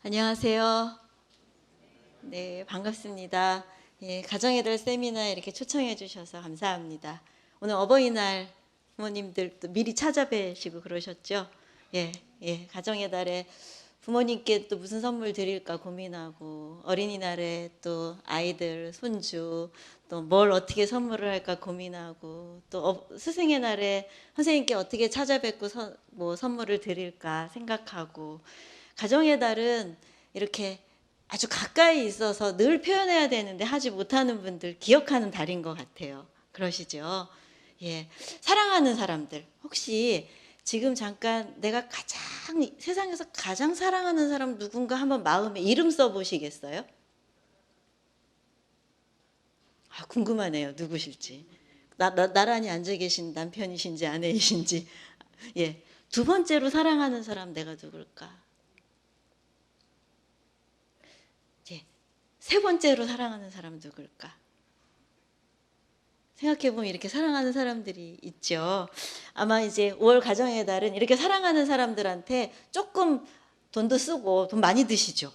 안녕하세요. 네, 반갑습니다. 예, 가정의 달 세미나에 이렇게 초청해 주셔서 감사합니다. 오늘 어버이날 부모님들 또 미리 찾아뵈시고 그러셨죠? 예, 가정의 달에 부모님께 또 무슨 선물 드릴까 고민하고 어린이날에 또 아이들, 손주 또 뭘 어떻게 선물을 할까 고민하고 또 스승의 날에 선생님께 어떻게 찾아뵙고 뭐 선물을 드릴까 생각하고 가정의 달은 이렇게 아주 가까이 있어서 늘 표현해야 되는데 하지 못하는 분들 기억하는 달인 것 같아요. 그러시죠? 예, 사랑하는 사람들 혹시 지금 잠깐 내가 세상에서 가장 사랑하는 사람 누군가 한번 마음에 이름 써보시겠어요? 궁금하네요. 누구실지. 나란히 앉아 계신 남편이신지 아내이신지. 예, 두 번째로 사랑하는 사람 내가 누굴까? 세 번째로 사랑하는 사람 누굴까? 생각해보면 이렇게 사랑하는 사람들이 있죠. 아마 이제 5월 가정의 달은 이렇게 사랑하는 사람들한테 조금 돈도 쓰고 돈 많이 드시죠.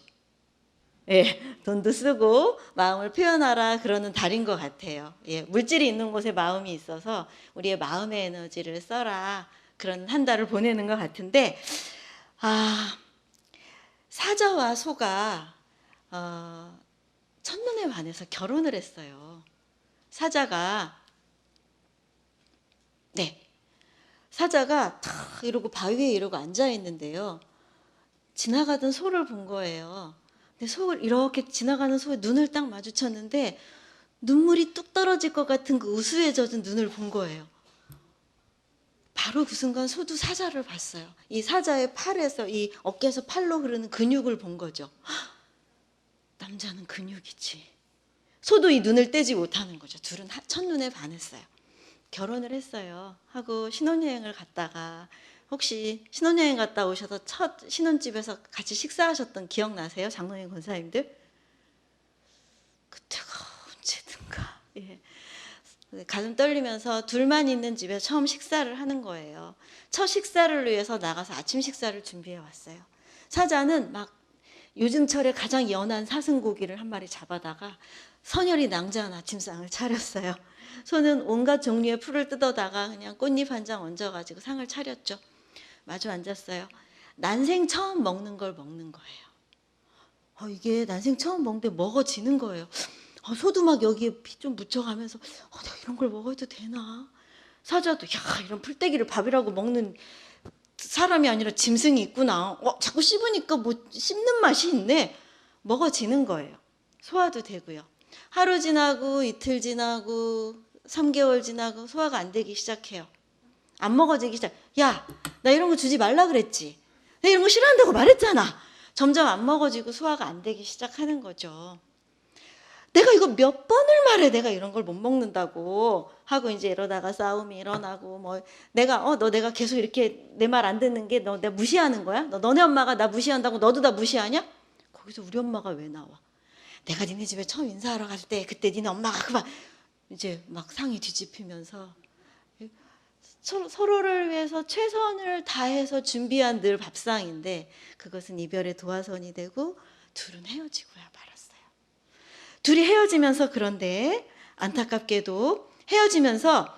예, 돈도 쓰고 마음을 표현하라 그러는 달인 것 같아요. 예, 물질이 있는 곳에 마음이 있어서 우리의 마음의 에너지를 써라 그런 한 달을 보내는 것 같은데, 사자와 소가 첫눈에 반해서 결혼을 했어요. 사자가 탁 이러고 바위에 이러고 앉아 있는데요. 지나가던 소를 본 거예요. 근데 이렇게 지나가는 소의 눈을 딱 마주쳤는데 눈물이 뚝 떨어질 것 같은 그 우수에 젖은 눈을 본 거예요. 바로 그 순간 소도 사자를 봤어요. 이 사자의 팔에서 이 어깨에서 팔로 흐르는 근육을 본 거죠. 남자는 근육이지. 소도 이 눈을 떼지 못하는 거죠. 둘은 첫눈에 반했어요. 결혼을 했어요. 하고 신혼여행을 갔다가 혹시 신혼여행 갔다 오셔서 첫 신혼집에서 같이 식사하셨던 기억나세요? 장로님 권사님들? 그때가 언제든가. 예. 가슴 떨리면서 둘만 있는 집에 처음 식사를 하는 거예요. 첫 식사를 위해서 나가서 아침 식사를 준비해 왔어요. 사자는 막 요즘철에 가장 연한 사슴고기를 한 마리 잡아다가 선열이 낭자한 아침상을 차렸어요. 소는 온갖 종류의 풀을 뜯어다가 그냥 꽃잎 한 장 얹어가지고 상을 차렸죠. 마주 앉았어요. 난생 처음 먹는 걸 먹는 거예요. 이게 난생 처음 먹는데 먹어지는 거예요. 소도 막 여기에 피 좀 묻혀가면서 내가 이런 걸 먹어도 되나? 사자도 이런 풀떼기를 밥이라고 먹는 사람이 아니라 짐승이 있구나. 자꾸 씹으니까 뭐 씹는 맛이 있네. 먹어지는 거예요. 소화도 되고요. 하루 지나고 이틀 지나고 3개월 지나고 소화가 안 되기 시작해요. 안 먹어지기 시작. 야, 나 이런 거 주지 말라 그랬지. 나 이런 거 싫어한다고 말했잖아. 점점 안 먹어지고 소화가 안 되기 시작하는 거죠. 내가 이거 몇 번을 말해. 내가 이런 걸 못 먹는다고 하고 이제 이러다가 싸움이 일어나고 뭐 내가 계속 이렇게 내 말 안 듣는 게 내가 무시하는 거야? 너네 엄마가 나 무시한다고 너도 나 무시하냐? 거기서 우리 엄마가 왜 나와? 내가 니네 집에 처음 인사하러 갈 때 그때 니네 엄마가 그만 이제 막 상이 뒤집히면서 서로를 위해서 최선을 다해서 준비한 늘 밥상인데 그것은 이별의 도화선이 되고 둘은 헤어지고야 말았어요. 둘이 헤어지면서 그런데 안타깝게도 헤어지면서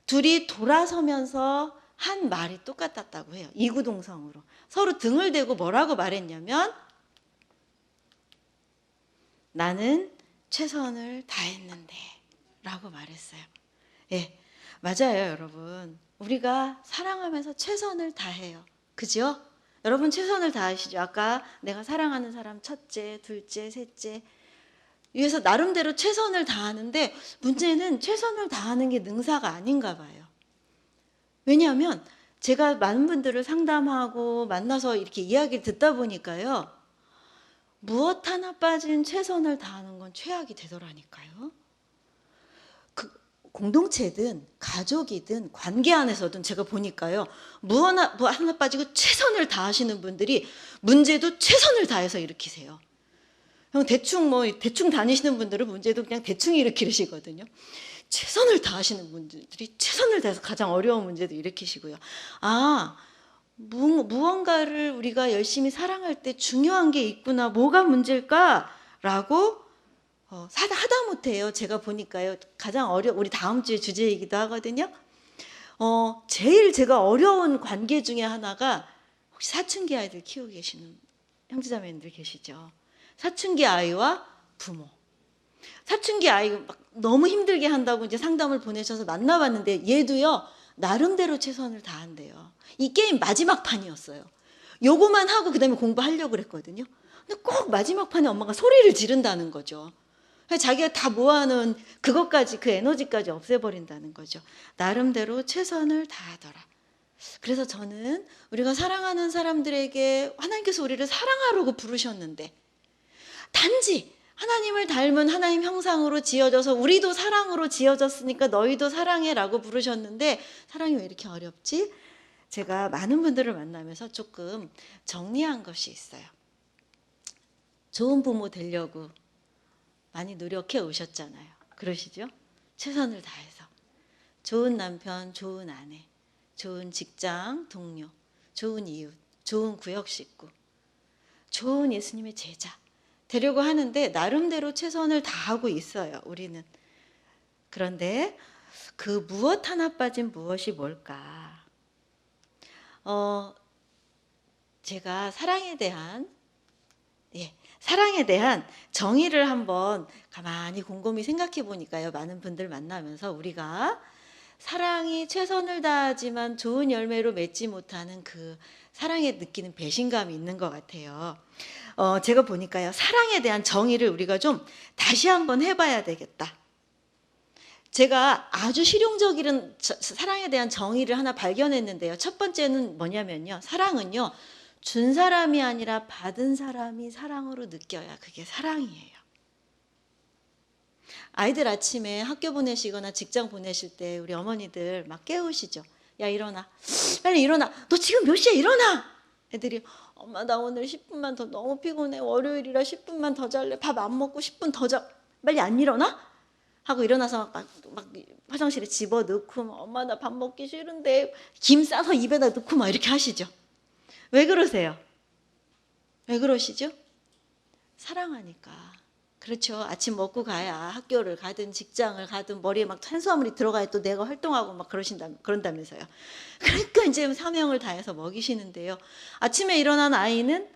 둘이 돌아서면서 한 말이 똑같았다고 해요. 이구동성으로 서로 등을 대고 뭐라고 말했냐면 나는 최선을 다했는데 라고 말했어요. 예, 맞아요 여러분. 우리가 사랑하면서 최선을 다해요. 그죠? 여러분 최선을 다하시죠? 아까 내가 사랑하는 사람 첫째, 둘째, 셋째 위해서 나름대로 최선을 다하는데 문제는 최선을 다하는 게 능사가 아닌가 봐요. 왜냐하면 제가 많은 분들을 상담하고 만나서 이렇게 이야기를 듣다 보니까요. 무엇 하나 빠진 최선을 다하는 건 최악이 되더라니까요. 공동체든 가족이든 관계 안에서든 제가 보니까요. 뭐 하나 빠지고 최선을 다하시는 분들이 문제도 최선을 다해서 일으키세요. 대충 다니시는 분들은 문제도 그냥 대충 일으키시거든요. 최선을 다하시는 분들이 최선을 다해서 가장 어려운 문제도 일으키시고요. 무언가를 우리가 열심히 사랑할 때 중요한 게 있구나. 뭐가 문제일까라고 하다 못해요. 제가 보니까요. 가장 우리 다음 주에 주제이기도 하거든요. 제일 제가 어려운 관계 중에 하나가 혹시 사춘기 아이들 키우고 계시는 형제자매님들 계시죠? 사춘기 아이와 부모. 사춘기 아이 막 너무 힘들게 한다고 이제 상담을 보내셔서 만나봤는데 얘도요 나름대로 최선을 다한대요. 이 게임 마지막 판이었어요. 요거만 하고 그다음에 공부하려고 그랬거든요. 근데 꼭 마지막 판에 엄마가 소리를 지른다는 거죠. 자기가 다 모아놓은 그것까지 그 에너지까지 없애버린다는 거죠. 나름대로 최선을 다하더라. 그래서 저는 우리가 사랑하는 사람들에게 하나님께서 우리를 사랑하라고 부르셨는데 단지 하나님을 닮은 하나님 형상으로 지어져서 우리도 사랑으로 지어졌으니까 너희도 사랑해라고 부르셨는데 사랑이 왜 이렇게 어렵지? 제가 많은 분들을 만나면서 조금 정리한 것이 있어요. 좋은 부모 되려고 많이 노력해 오셨잖아요. 그러시죠? 최선을 다해서. 좋은 남편, 좋은 아내, 좋은 직장 동료, 좋은 이웃, 좋은 구역 식구, 좋은 예수님의 제자 되려고 하는데 나름대로 최선을 다하고 있어요. 우리는. 그런데 그 무엇 하나 빠진 무엇이 뭘까? 제가 사랑에 대한 정의를 한번 가만히 곰곰이 생각해 보니까요. 많은 분들 만나면서 우리가 사랑이 최선을 다하지만 좋은 열매로 맺지 못하는 그 사랑에 느끼는 배신감이 있는 것 같아요. 제가 보니까요. 사랑에 대한 정의를 우리가 좀 다시 한번 해봐야 되겠다. 제가 아주 실용적인 사랑에 대한 정의를 하나 발견했는데요. 첫 번째는 뭐냐면요. 사랑은요. 준 사람이 아니라 받은 사람이 사랑으로 느껴야 그게 사랑이에요. 아이들 아침에 학교 보내시거나 직장 보내실 때 우리 어머니들 막 깨우시죠. 야 일어나. 빨리 일어나. 너 지금 몇 시에 일어나. 애들이 엄마 나 오늘 10분만 더 너무 피곤해. 월요일이라 10분만 더 잘래. 밥 안 먹고 10분 더 자. 빨리 안 일어나? 하고 일어나서 막 화장실에 집어넣고 엄마 나 밥 먹기 싫은데 김 싸서 입에다 넣고 막 이렇게 하시죠. 왜 그러세요? 왜 그러시죠? 사랑하니까. 그렇죠. 아침 먹고 가야 학교를 가든 직장을 가든 머리에 막 탄수화물이 들어가야 또 내가 활동하고 막 그런다면서요. 그러니까 이제 사명을 다해서 먹이시는데요. 아침에 일어난 아이는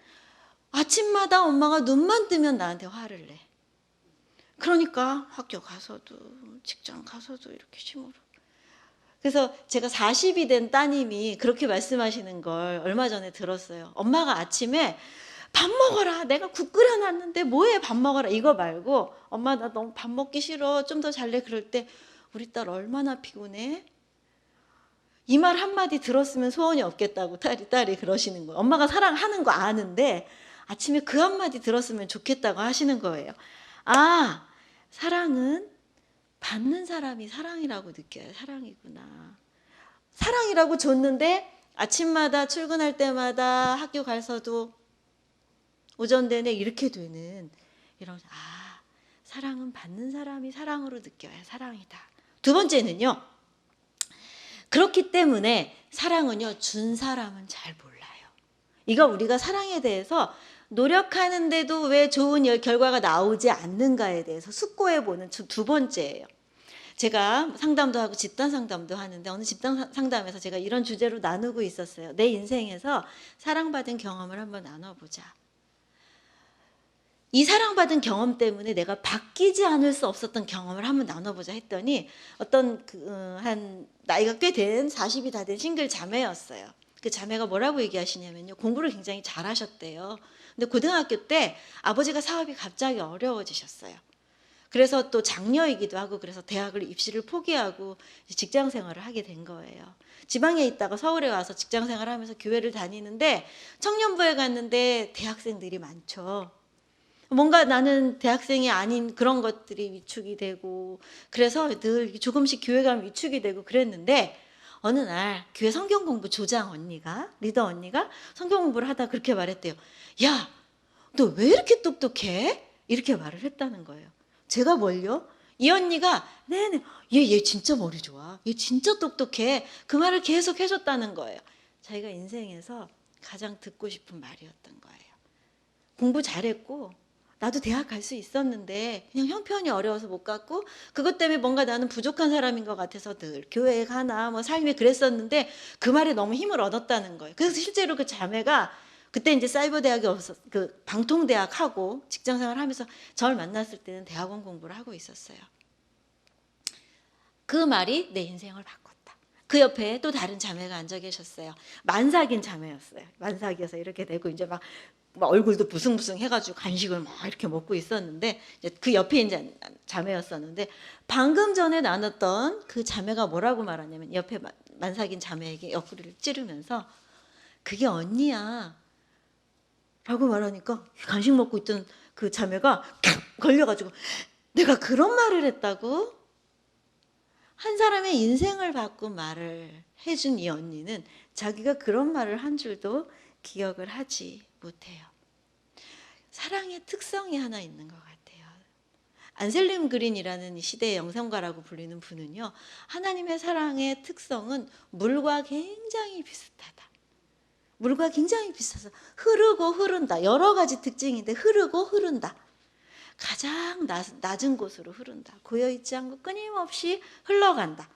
아침마다 엄마가 눈만 뜨면 나한테 화를 내. 그러니까 학교 가서도 직장 가서도 이렇게 심으로. 그래서 제가 40이 된 따님이 그렇게 말씀하시는 걸 얼마 전에 들었어요. 엄마가 아침에 밥 먹어라. 내가 국 끓여놨는데 뭐해 밥 먹어라. 이거 말고 엄마 나 너무 밥 먹기 싫어. 좀 더 잘래. 그럴 때 우리 딸 얼마나 피곤해. 이 말 한마디 들었으면 소원이 없겠다고 딸이 그러시는 거예요. 엄마가 사랑하는 거 아는데 아침에 그 한마디 들었으면 좋겠다고 하시는 거예요. 아, 사랑은 받는 사람이 사랑이라고 느껴요. 사랑이구나. 사랑이라고 줬는데 아침마다 출근할 때마다 학교 가서도 오전 내내 이렇게 되는 이런 사랑은 받는 사람이 사랑으로 느껴야 사랑이다. 두 번째는요. 그렇기 때문에 사랑은요. 준 사람은 잘 몰라요. 이거 우리가 사랑에 대해서 노력하는데도 왜 좋은 결과가 나오지 않는가에 대해서 숙고해보는 두 번째예요. 제가 상담도 하고 집단 상담도 하는데 어느 집단 상담에서 제가 이런 주제로 나누고 있었어요. 내 인생에서 사랑받은 경험을 한번 나눠보자. 이 사랑받은 경험 때문에 내가 바뀌지 않을 수 없었던 경험을 한번 나눠보자 했더니 어떤 한 나이가 꽤 된 40이 다 된 싱글 자매였어요. 그 자매가 뭐라고 얘기하시냐면요. 공부를 굉장히 잘하셨대요. 근데 고등학교 때 아버지가 사업이 갑자기 어려워지셨어요. 그래서 또 장녀이기도 하고 그래서 대학을 입시를 포기하고 직장 생활을 하게 된 거예요. 지방에 있다가 서울에 와서 직장 생활을 하면서 교회를 다니는데 청년부에 갔는데 대학생들이 많죠. 뭔가 나는 대학생이 아닌 그런 것들이 위축이 되고 그래서 늘 조금씩 교회 가면 위축이 되고 그랬는데 어느 날 교회 성경 공부 조장 언니가 리더 언니가 성경 공부를 하다 그렇게 말했대요. 야, 너 왜 이렇게 똑똑해? 이렇게 말을 했다는 거예요. 제가 뭘요? 이 언니가 네네 얘 진짜 머리 좋아. 얘 진짜 똑똑해. 그 말을 계속 해줬다는 거예요. 자기가 인생에서 가장 듣고 싶은 말이었던 거예요. 공부 잘했고 나도 대학 갈 수 있었는데 그냥 형편이 어려워서 못 갔고 그것 때문에 뭔가 나는 부족한 사람인 것 같아서 늘 교회에 가나 뭐 삶이 그랬었는데 그 말에 너무 힘을 얻었다는 거예요. 그래서 실제로 그 자매가 그때 이제 사이버 대학이 없었, 그 방통대학 하고 직장생활 하면서 저를 만났을 때는 대학원 공부를 하고 있었어요. 그 말이 내 인생을 바꿨다. 그 옆에 또 다른 자매가 앉아 계셨어요. 만삭인 자매였어요. 만삭이어서 이렇게 되고 이제 막 얼굴도 부승부승 해가지고 간식을 막 이렇게 먹고 있었는데 이제 그 옆에 이제 자매였었는데 방금 전에 나눴던 그 자매가 뭐라고 말하냐면 옆에 만삭인 자매에게 옆구리를 찌르면서 그게 언니야 라고 말하니까 간식 먹고 있던 그 자매가 걸려가지고 내가 그런 말을 했다고? 한 사람의 인생을 바꾼 말을 해준 이 언니는 자기가 그런 말을 한 줄도 기억을 하지 못해요. 사랑의 특성이 하나 있는 것 같아요. 안셀림 그린이라는 이 시대의 영성가라고 불리는 분은요, 하나님의 사랑의 특성은 물과 굉장히 비슷하다. 물과 굉장히 비슷해서 흐르고 흐른다. 여러 가지 특징인데 흐르고 흐른다. 가장 낮은 곳으로 흐른다. 고여있지 않고 끊임없이 흘러간다.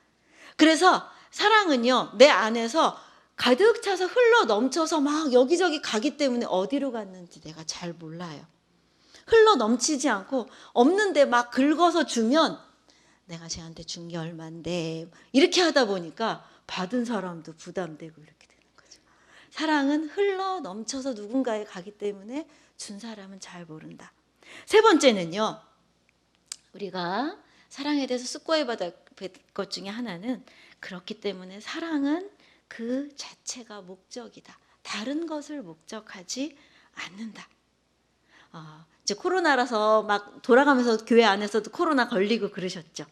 그래서 사랑은요, 내 안에서 가득 차서 흘러 넘쳐서 막 여기저기 가기 때문에 어디로 갔는지 내가 잘 몰라요. 흘러 넘치지 않고 없는데 막 긁어서 주면 내가 쟤한테 준 게 얼만데 이렇게 하다 보니까 받은 사람도 부담되고 이렇게 되는 거죠. 사랑은 흘러 넘쳐서 누군가에 가기 때문에 준 사람은 잘 모른다. 세 번째는요, 우리가 사랑에 대해서 숙고해 받을 것 중에 하나는 그렇기 때문에 사랑은 그 자체가 목적이다. 다른 것을 목적하지 않는다. 이제 코로나라서 막 돌아가면서 교회 안에서도 코로나 걸리고 그러셨죠.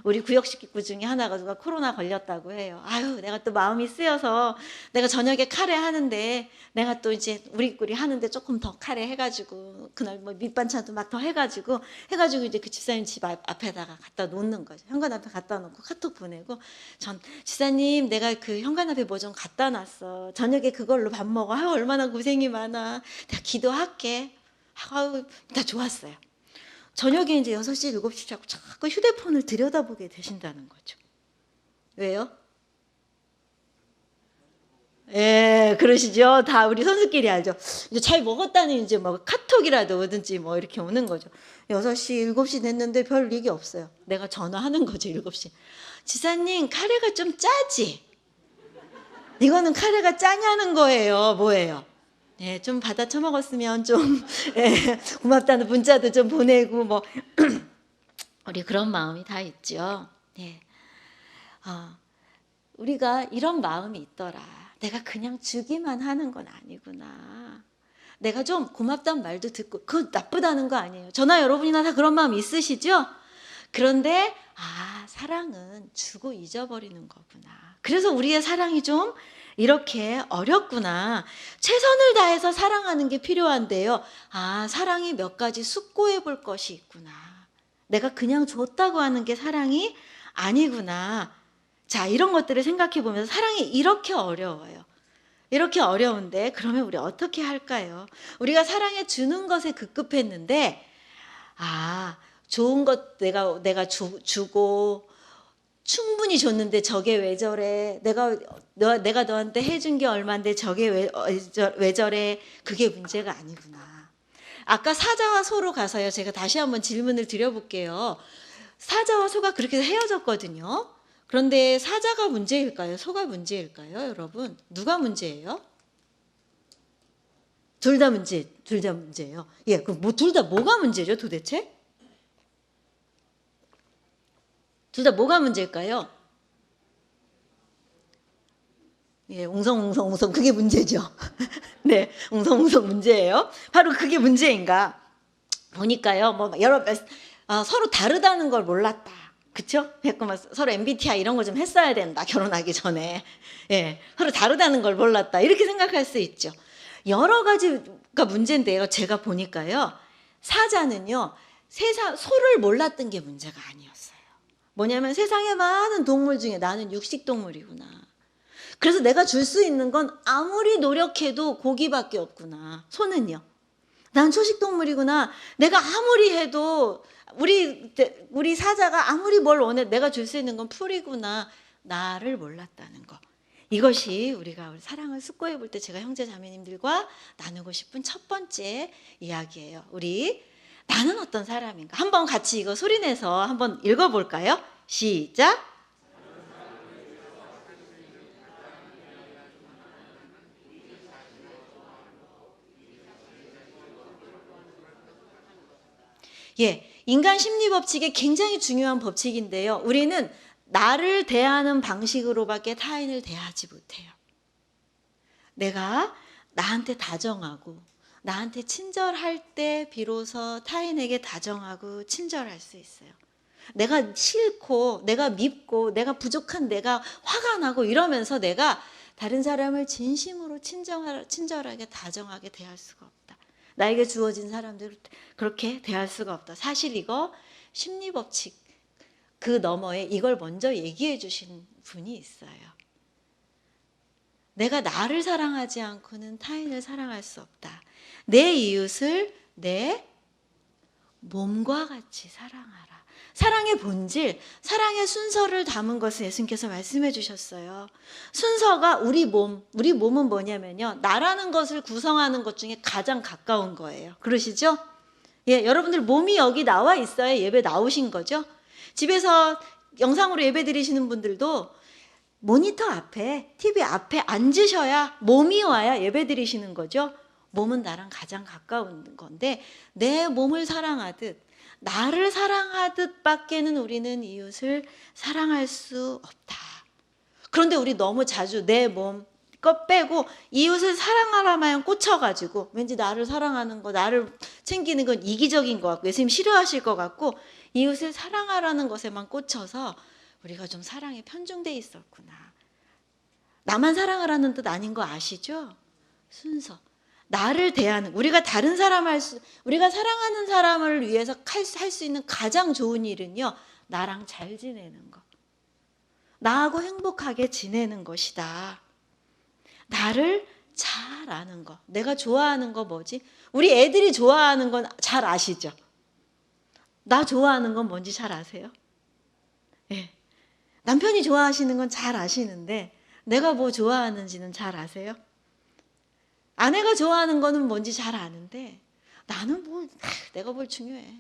우리 구역 식구 중에 하나가 누가 코로나 걸렸다고 해요. 아유, 내가 또 마음이 쓰여서 내가 저녁에 카레 하는데 내가 또 이제 우리끼리 하는데 조금 더 카레 해가지고 그날 뭐 밑반찬도 막 더 해가지고 이제 그 집사님 집 앞에다가 갖다 놓는 거죠. 현관 앞에 갖다 놓고 카톡 보내고 전 집사님 내가 그 현관 앞에 뭐 좀 갖다 놨어. 저녁에 그걸로 밥 먹어. 아유, 얼마나 고생이 많아. 내가 기도할게. 아유, 다 좋았어요. 저녁에 이제 6시, 7시 자꾸 휴대폰을 들여다보게 되신다는 거죠. 왜요? 예, 그러시죠. 다 우리 선수끼리 알죠. 이제 잘 먹었다는 이제 뭐 카톡이라도 오든지 뭐 이렇게 오는 거죠. 6시, 7시 됐는데 별 얘기 없어요. 내가 전화하는 거죠, 7시. 지사님, 카레가 좀 짜지? 이거는 카레가 짜냐는 거예요. 뭐예요? 예, 좀 받아 처먹었으면 좀 예, 고맙다는 문자도 좀 보내고 뭐 우리 그런 마음이 다 있죠. 예, 우리가 이런 마음이 있더라. 내가 그냥 주기만 하는 건 아니구나. 내가 좀 고맙다는 말도 듣고 그거 나쁘다는 거 아니에요. 저나 여러분이나 다 그런 마음 있으시죠? 그런데 사랑은 주고 잊어버리는 거구나. 그래서 우리의 사랑이 좀 이렇게 어렵구나. 최선을 다해서 사랑하는 게 필요한데요. 사랑이 몇 가지 숙고해 볼 것이 있구나. 내가 그냥 줬다고 하는 게 사랑이 아니구나. 자, 이런 것들을 생각해 보면서 사랑이 이렇게 어려워요. 이렇게 어려운데 그러면 우리 어떻게 할까요? 우리가 사랑해 주는 것에 급급했는데 좋은 것 내가 주고 충분히 줬는데 저게 왜 저래? 내가 너한테 해준 게 얼만데 저게 왜 저래? 그게 문제가 아니구나. 아까 사자와 소로 가서요. 제가 다시 한번 질문을 드려볼게요. 사자와 소가 그렇게 헤어졌거든요. 그런데 사자가 문제일까요? 소가 문제일까요? 여러분, 누가 문제예요? 둘 다 문제예요. 예, 그럼 둘 다 뭐가 문제죠, 도대체? 둘 다 뭐가 문제일까요? 예, 웅성웅성 그게 문제죠. 네, 웅성웅성 문제예요. 바로 그게 문제인가? 보니까요, 뭐 서로 다르다는 걸 몰랐다. 그쵸? 서로 MBTI 이런 거 좀 했어야 된다. 결혼하기 전에. 예, 서로 다르다는 걸 몰랐다. 이렇게 생각할 수 있죠. 여러 가지가 문제인데요. 제가 보니까요, 사자는요, 소를 몰랐던 게 문제가 아니었어요. 뭐냐면 세상에 많은 동물 중에 나는 육식동물이구나. 그래서 내가 줄 수 있는 건 아무리 노력해도 고기밖에 없구나. 소는요. 난 초식동물이구나. 내가 아무리 해도 우리 사자가 아무리 뭘 원해 내가 줄 수 있는 건 풀이구나. 나를 몰랐다는 거. 이것이 우리가 사랑을 숙고해 볼 때 제가 형제 자매님들과 나누고 싶은 첫 번째 이야기예요. 우리 나는 어떤 사람인가? 한번 같이 이거 소리내서 한번 읽어볼까요? 시작. 예, 인간 심리 법칙의 굉장히 중요한 법칙인데요. 우리는 나를 대하는 방식으로밖에 타인을 대하지 못해요. 내가 나한테 다정하고 나한테 친절할 때 비로소 타인에게 다정하고 친절할 수 있어요. 내가 싫고 내가 밉고 내가 부족한 내가 화가 나고 이러면서 내가 다른 사람을 진심으로 친절하게 다정하게 대할 수가 없다. 나에게 주어진 사람들을 그렇게 대할 수가 없다. 사실 이거 심리법칙 그 너머에 이걸 먼저 얘기해 주신 분이 있어요. 내가 나를 사랑하지 않고는 타인을 사랑할 수 없다. 내 이웃을 내 몸과 같이 사랑하라. 사랑의 본질, 사랑의 순서를 담은 것을 예수님께서 말씀해 주셨어요. 순서가 우리 몸은 뭐냐면요. 나라는 것을 구성하는 것 중에 가장 가까운 거예요. 그러시죠? 예, 여러분들 몸이 여기 나와 있어야 예배 나오신 거죠? 집에서 영상으로 예배 드리시는 분들도 모니터 앞에, TV 앞에 앉으셔야 몸이 와야 예배 드리시는 거죠? 몸은 나랑 가장 가까운 건데 내 몸을 사랑하듯 나를 사랑하듯 밖에는 우리는 이웃을 사랑할 수 없다. 그런데 우리 너무 자주 내 몸 것 빼고 이웃을 사랑하라만 꽂혀가지고 왠지 나를 사랑하는 거, 나를 챙기는 건 이기적인 것 같고 예수님 싫어하실 것 같고 이웃을 사랑하라는 것에만 꽂혀서 우리가 좀 사랑에 편중돼 있었구나. 나만 사랑하라는 뜻 아닌 거 아시죠? 순서. 나를 대하는 우리가 다른 사람 우리가 사랑하는 사람을 위해서 할 수 있는 가장 좋은 일은요. 나랑 잘 지내는 거. 나하고 행복하게 지내는 것이다. 나를 잘 아는 거. 내가 좋아하는 거 뭐지? 우리 애들이 좋아하는 건 잘 아시죠? 나 좋아하는 건 뭔지 잘 아세요? 예. 남편이 좋아하시는 건 잘 아시는데 내가 뭐 좋아하는지는 잘 아세요? 아내가 좋아하는 거는 뭔지 잘 아는데 나는 내가 뭘 중요해.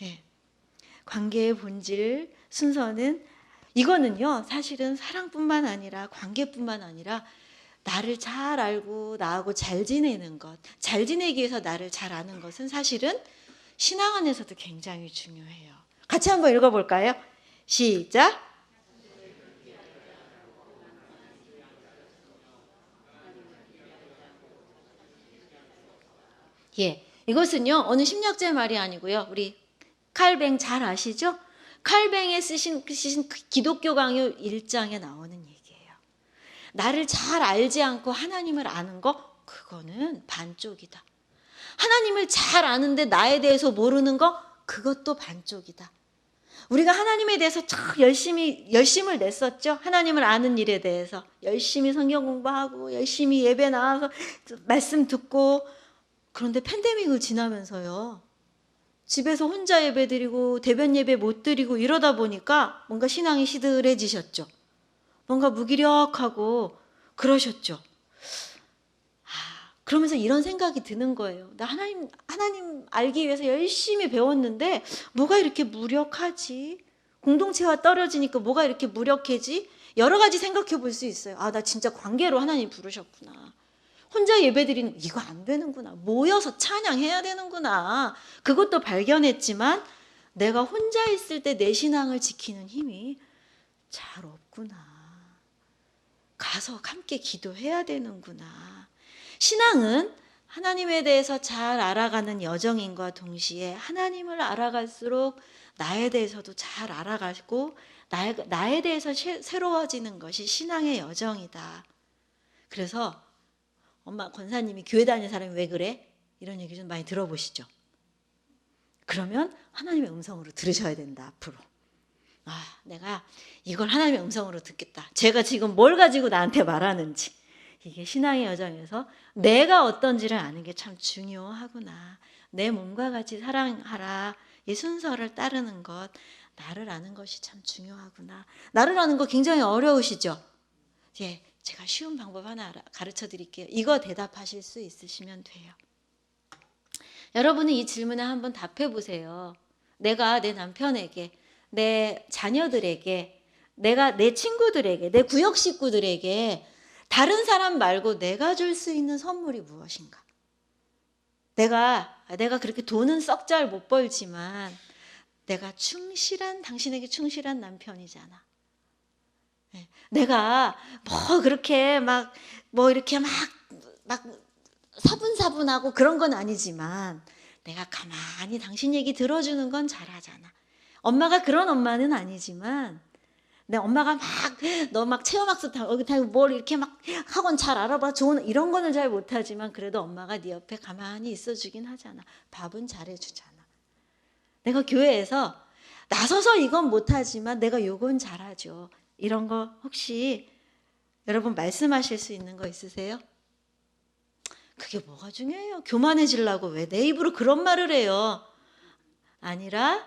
예. 관계의 본질 순서는 이거는요. 사실은 사랑뿐만 아니라 관계뿐만 아니라 나를 잘 알고 나하고 잘 지내는 것, 잘 지내기 위해서 나를 잘 아는 것은 사실은 신앙 안에서도 굉장히 중요해요. 같이 한번 읽어볼까요? 시작. 예, 이것은요 어느 심리학자의 말이 아니고요. 우리 칼뱅 잘 아시죠? 칼뱅에 쓰신 기독교 강요 1장에 나오는 얘기예요. 나를 잘 알지 않고 하나님을 아는 거 그거는 반쪽이다. 하나님을 잘 아는데 나에 대해서 모르는 거 그것도 반쪽이다. 우리가 하나님에 대해서 참 열심을 냈었죠. 하나님을 아는 일에 대해서 열심히 성경 공부하고 열심히 예배 나와서 말씀 듣고 그런데 팬데믹을 지나면서요. 집에서 혼자 예배 드리고 대변 예배 못 드리고 이러다 보니까 뭔가 신앙이 시들해지셨죠. 뭔가 무기력하고 그러셨죠. 그러면서 이런 생각이 드는 거예요. 나 하나님 알기 위해서 열심히 배웠는데 뭐가 이렇게 무력하지? 공동체와 떨어지니까 뭐가 이렇게 무력해지? 여러 가지 생각해 볼 수 있어요. 나 진짜 관계로 하나님 부르셨구나. 혼자 예배드리는 이거 안 되는구나. 모여서 찬양해야 되는구나. 그것도 발견했지만 내가 혼자 있을 때 내 신앙을 지키는 힘이 잘 없구나. 가서 함께 기도해야 되는구나. 신앙은 하나님에 대해서 잘 알아가는 여정인과 동시에 하나님을 알아갈수록 나에 대해서도 잘 알아가고 나에 대해서 새로워지는 것이 신앙의 여정이다. 그래서 엄마 권사님이 교회 다니는 사람이 왜 그래? 이런 얘기 좀 많이 들어보시죠. 그러면 하나님의 음성으로 들으셔야 된다. 앞으로. 내가 이걸 하나님의 음성으로 듣겠다. 제가 지금 뭘 가지고 나한테 말하는지. 이게 신앙의 여정에서 내가 어떤지를 아는 게 참 중요하구나. 내 몸과 같이 사랑하라. 이 순서를 따르는 것, 나를 아는 것이 참 중요하구나. 나를 아는 거 굉장히 어려우시죠? 예, 제가 쉬운 방법 하나 가르쳐 드릴게요. 이거 대답하실 수 있으시면 돼요. 여러분은 이 질문에 한번 답해 보세요. 내가 내 남편에게, 내 자녀들에게, 내가 내 친구들에게, 내 구역 식구들에게 다른 사람 말고 내가 줄 수 있는 선물이 무엇인가? 내가 그렇게 돈은 썩 잘 못 벌지만 내가 당신에게 충실한 남편이잖아. 내가 그렇게 이렇게 막 사분사분하고 그런 건 아니지만 내가 가만히 당신 얘기 들어주는 건 잘하잖아. 엄마가 그런 엄마는 아니지만 내 엄마가 너 체험학습 뭘 이렇게 막 학원 잘 알아봐 좋은 이런 거는 잘 못하지만 그래도 엄마가 네 옆에 가만히 있어주긴 하잖아. 밥은 잘해주잖아. 내가 교회에서 나서서 이건 못하지만 내가 요건 잘하죠. 이런 거 혹시 여러분 말씀하실 수 있는 거 있으세요? 그게 뭐가 중요해요? 교만해지려고 왜 내 입으로 그런 말을 해요? 아니라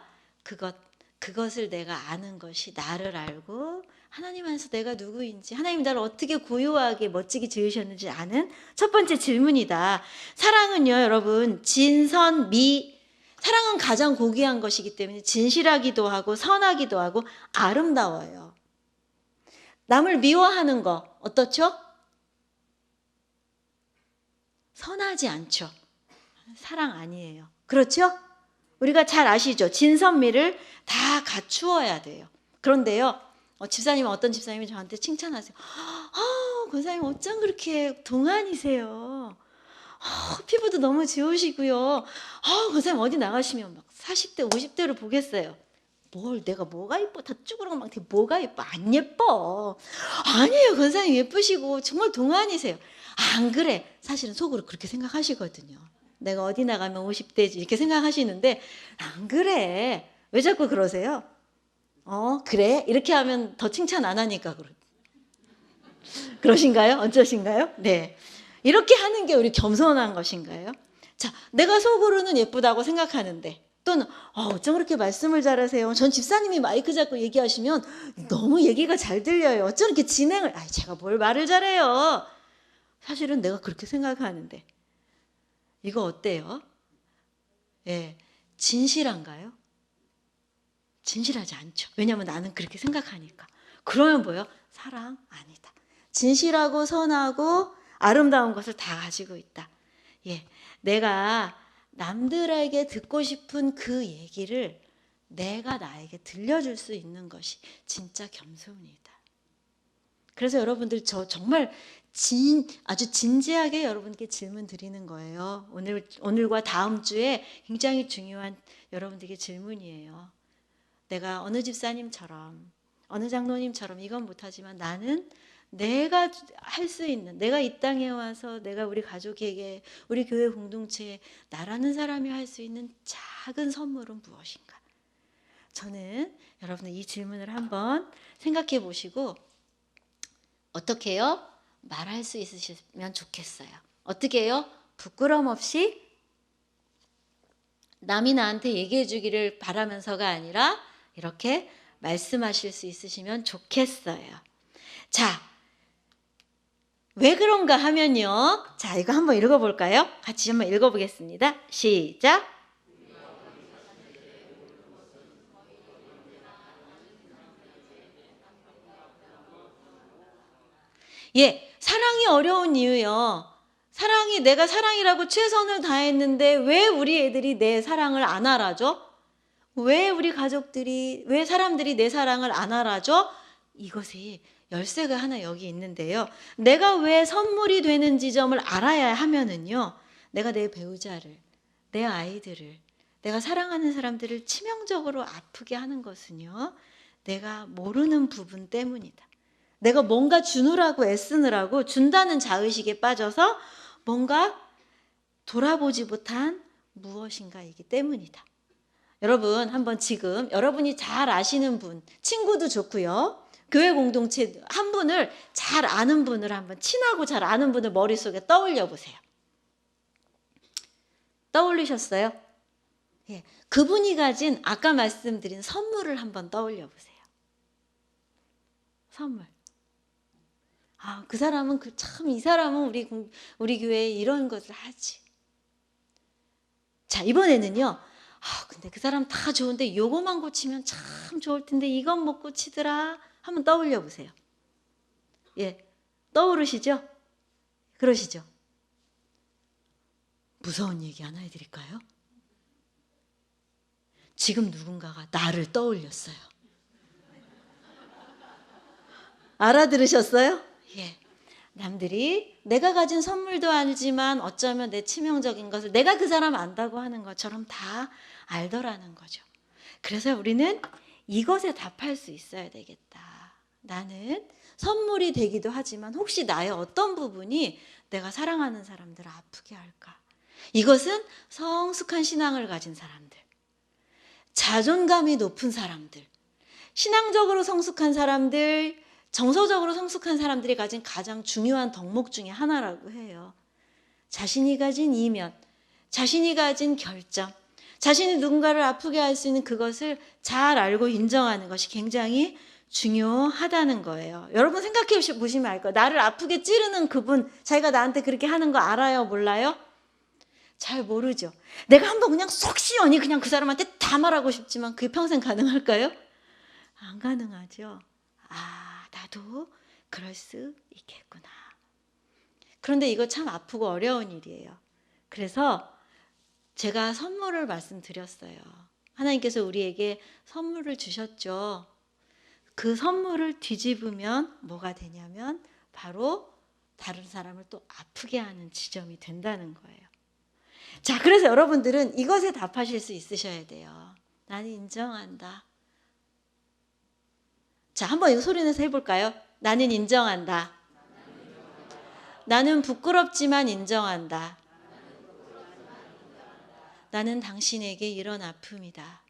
그것을 내가 아는 것이 나를 알고 하나님 안에서 내가 누구인지 하나님 나를 어떻게 고요하게 멋지게 지으셨는지 아는 첫 번째 질문이다. 사랑은요 여러분 사랑은 가장 고귀한 것이기 때문에 진실하기도 하고 선하기도 하고 아름다워요. 남을 미워하는 거 어떻죠? 선하지 않죠. 사랑 아니에요. 그렇죠? 우리가 잘 아시죠? 진선미를 다 갖추어야 돼요. 그런데요, 어떤 집사님이 저한테 칭찬하세요. 권사님 어쩜 그렇게 동안이세요? 피부도 너무 좋으시고요. 권사님 어디 나가시면 막 40대, 50대를 보겠어요. 내가 뭐가 이뻐? 다 쭈그러고 막 뭐가 이뻐? 안 예뻐. 아니에요, 권사님 예쁘시고 정말 동안이세요. 안 그래. 사실은 속으로 그렇게 생각하시거든요. 내가 어디 나가면 50대지 이렇게 생각하시는데 안 그래. 왜 자꾸 그러세요? 그래? 이렇게 하면 더 칭찬 안 하니까 그러신가요? 어쩌신가요? 네. 이렇게 하는 게 우리 겸손한 것인가요? 자, 내가 속으로는 예쁘다고 생각하는데 또는 어쩜 그렇게 말씀을 잘하세요? 전 집사님이 마이크 잡고 얘기하시면 너무 얘기가 잘 들려요. 어쩜 이렇게 진행을 제가 뭘 말을 잘해요? 사실은 내가 그렇게 생각하는데 이거 어때요? 예, 진실한가요? 진실하지 않죠. 왜냐하면 나는 그렇게 생각하니까. 그러면 뭐예요? 사랑 아니다. 진실하고 선하고 아름다운 것을 다 가지고 있다. 예, 내가 남들에게 듣고 싶은 그 얘기를 내가 나에게 들려줄 수 있는 것이 진짜 겸손이다. 그래서 여러분들 저 정말 아주 진지하게 여러분께 질문 드리는 거예요. 오늘과 다음 주에 굉장히 중요한 여러분들에게 질문이에요. 내가 어느 집사님처럼 어느 장로님처럼 이건 못하지만 나는 내가 할 수 있는 내가 이 땅에 와서 내가 우리 가족에게 우리 교회 공동체에 나라는 사람이 할 수 있는 작은 선물은 무엇인가? 저는 여러분들 이 질문을 한번 생각해 보시고 어떻게 해요? 말할 수 있으시면 좋겠어요. 어떻게 해요? 부끄럼 없이 남이 나한테 얘기해 주기를 바라면서가 아니라 이렇게 말씀하실 수 있으시면 좋겠어요. 자, 왜 그런가 하면요. 자, 이거 한번 읽어볼까요? 같이 한번 읽어보겠습니다. 시작. 예, 사랑이 어려운 이유요. 내가 사랑이라고 최선을 다했는데 왜 우리 애들이 내 사랑을 안 알아줘? 왜 사람들이 내 사랑을 안 알아줘? 이것이 열쇠가 하나 여기 있는데요. 내가 왜 선물이 되는 지점을 알아야 하면은요. 내가 내 배우자를, 내 아이들을, 내가 사랑하는 사람들을 치명적으로 아프게 하는 것은요. 내가 모르는 부분 때문이다. 내가 뭔가 주느라고 애쓰느라고 준다는 자의식에 빠져서 뭔가 돌아보지 못한 무엇인가이기 때문이다. 여러분 한번 지금 여러분이 잘 아시는 분, 친구도 좋고요. 교회 공동체 한 분을 잘 아는 분을 한번 친하고 잘 아는 분을 머릿속에 떠올려 보세요. 떠올리셨어요? 예, 그분이 가진 아까 말씀드린 선물을 한번 떠올려 보세요. 선물. 아, 그 사람은 참 이 사람은 우리 교회에 이런 것을 하지. 자, 이번에는요. 아, 근데 그 사람 다 좋은데 요거만 고치면 참 좋을 텐데 이건 못 고치더라. 한번 떠올려 보세요. 예. 떠오르시죠? 그러시죠? 무서운 얘기 하나 해드릴까요? 지금 누군가가 나를 떠올렸어요. 알아들으셨어요? 예. 남들이 내가 가진 선물도 알지만 어쩌면 내 치명적인 것을 내가 그 사람 안다고 하는 것처럼 다 알더라는 거죠. 그래서 우리는 이것에 답할 수 있어야 되겠다. 나는 선물이 되기도 하지만 혹시 나의 어떤 부분이 내가 사랑하는 사람들을 아프게 할까? 이것은 성숙한 신앙을 가진 사람들, 자존감이 높은 사람들, 신앙적으로 성숙한 사람들, 정서적으로 성숙한 사람들이 가진 가장 중요한 덕목 중에 하나라고 해요. 자신이 가진 이면, 자신이 가진 결점, 자신이 누군가를 아프게 할 수 있는 그것을 잘 알고 인정하는 것이 굉장히 중요하다는 거예요. 여러분 생각해 보시면 알 거예요. 나를 아프게 찌르는 그분, 자기가 나한테 그렇게 하는 거 알아요? 몰라요? 잘 모르죠. 내가 한번 그냥 속 시원히 그냥 그 사람한테 다 말하고 싶지만 그게 평생 가능할까요? 안 가능하죠. 아, 나도 그럴 수 있겠구나. 그런데 이거 참 아프고 어려운 일이에요. 그래서 제가 선물을 말씀드렸어요. 하나님께서 우리에게 선물을 주셨죠. 그 선물을 뒤집으면 뭐가 되냐면 바로 다른 사람을 또 아프게 하는 지점이 된다는 거예요. 자, 그래서 여러분들은 이것에 답하실 수 있으셔야 돼요. 나는 인정한다. 자, 한번 이거 소리내서 해볼까요? 나는 인정한다. 나는 부끄럽지만 인정한다. 나는 당신에게 이런 아픔이다.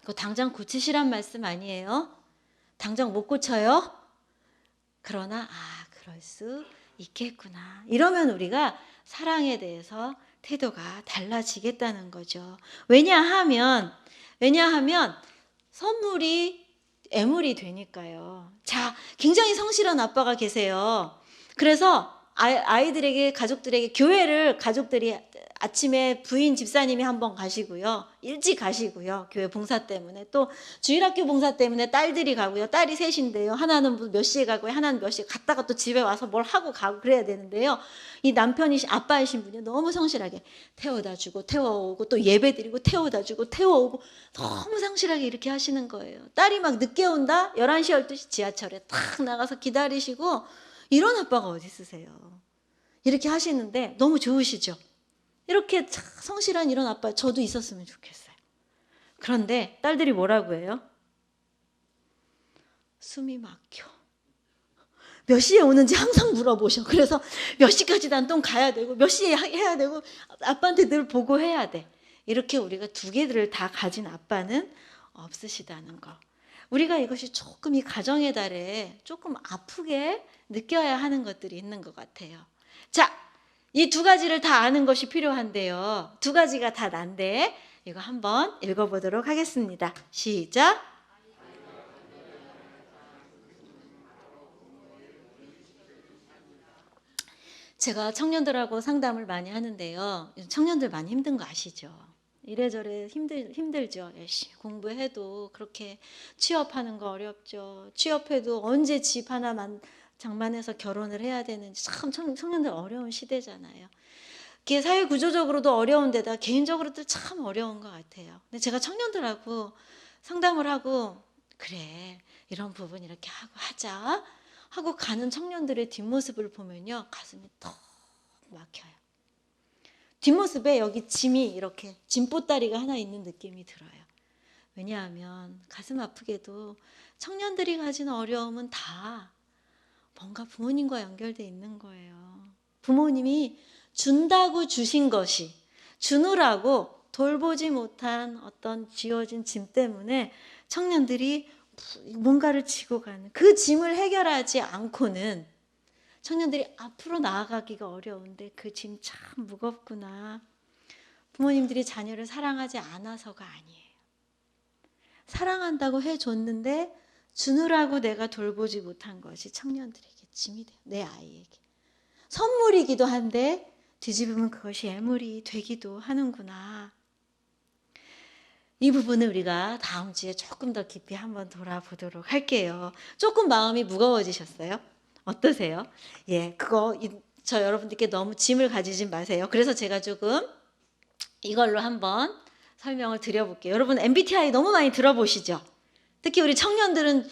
그거 당장 고치시란 말씀 아니에요? 당장 못 고쳐요? 그러나 그럴 수 있겠구나. 이러면 우리가 사랑에 대해서 태도가 달라지겠다는 거죠. 왜냐하면 선물이 애물이 되니까요. 자, 굉장히 성실한 아빠가 계세요. 그래서 아이들에게, 가족들에게 교회를 가족들이 아침에 부인 집사님이 한번 가시고요. 일찍 가시고요. 교회 봉사 때문에. 또 주일학교 봉사 때문에 딸들이 가고요. 딸이 셋인데요. 하나는 몇 시에 가고요. 하나는 몇 시에 갔다가 또 집에 와서 뭘 하고 가고 그래야 되는데요. 이 아빠이신 분이 너무 성실하게 태워다 주고 태워오고 또 예배 드리고 태워다 주고 태워오고 너무 성실하게 이렇게 하시는 거예요. 딸이 막 늦게 온다? 11시, 12시 지하철에 탁 나가서 기다리시고 이런 아빠가 어디 있으세요? 이렇게 하시는데 너무 좋으시죠? 이렇게 성실한 이런 아빠 저도 있었으면 좋겠어요. 그런데 딸들이 뭐라고 해요? 숨이 막혀. 몇 시에 오는지 항상 물어보셔. 그래서 몇 시까지 난 또 가야 되고 몇 시에 해야 되고 아빠한테 늘 보고해야 돼. 이렇게 우리가 두 개들을 다 가진 아빠는 없으시다는 거. 우리가 이것이 조금 이 가정의 달에 조금 아프게 느껴야 하는 것들이 있는 것 같아요. 자, 이 두 가지를 다 아는 것이 필요한데요. 두 가지가 다 난데 이거 한번 읽어보도록 하겠습니다. 시작. 제가 청년들하고 상담을 많이 하는데요. 청년들 많이 힘든 거 아시죠? 이래저래 힘들죠. 열심히 공부해도 그렇게 취업하는 거 어렵죠. 취업해도 언제 집 하나만 장만해서 결혼을 해야 되는지 참 청년들 어려운 시대잖아요. 이게 사회 구조적으로도 어려운데다 개인적으로도 참 어려운 것 같아요. 근데 제가 청년들하고 상담을 하고 그래 이런 부분 이렇게 하고 하자 하고 가는 청년들의 뒷모습을 보면요 가슴이 턱 막혀요. 뒷모습에 여기 짐이 이렇게 짐보따리가 하나 있는 느낌이 들어요. 왜냐하면 가슴 아프게도 청년들이 가진 어려움은 다 뭔가 부모님과 연결돼 있는 거예요. 부모님이 준다고 주신 것이 주느라고 돌보지 못한 어떤 쥐어진 짐 때문에 청년들이 뭔가를 지고 가는 그 짐을 해결하지 않고는 청년들이 앞으로 나아가기가 어려운데 그 짐 참 무겁구나. 부모님들이 자녀를 사랑하지 않아서가 아니에요. 사랑한다고 해줬는데 주느라고 내가 돌보지 못한 것이 청년들에게 짐이 돼요. 내 아이에게. 선물이기도 한데 뒤집으면 그것이 애물이 되기도 하는구나. 이 부분을 우리가 다음 주에 조금 더 깊이 한번 돌아보도록 할게요. 조금 마음이 무거워지셨어요? 어떠세요? 예, 저 여러분들께 너무 짐을 가지지 마세요. 그래서 제가 조금 이걸로 한번 설명을 드려볼게요. 여러분 MBTI 너무 많이 들어보시죠? 특히 우리 청년들은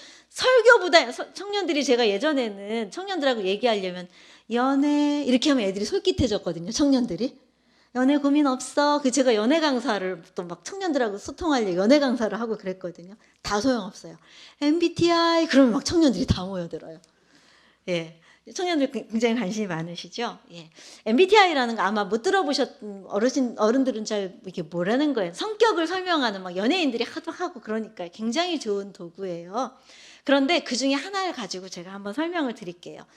청년들이 제가 예전에는 청년들하고 얘기하려면 연애 이렇게 하면 애들이 솔깃해졌거든요. 청년들이. 연애 고민 없어. 제가 연애 강사를 또 막 청년들하고 소통하려고 연애 강사를 하고 그랬거든요. 다 소용없어요. MBTI 그러면 막 청년들이 다 모여들어요. 예. 청년들 굉장히 관심이 많으시죠? 예. MBTI라는 거 아마 못 들어보셨던 어른들은 잘 이게 뭐라는 거예요. 성격을 설명하는 막 연예인들이 하고 그러니까 굉장히 좋은 도구예요. 그런데 그 중에 하나를 가지고 제가 한번 설명을 드릴게요.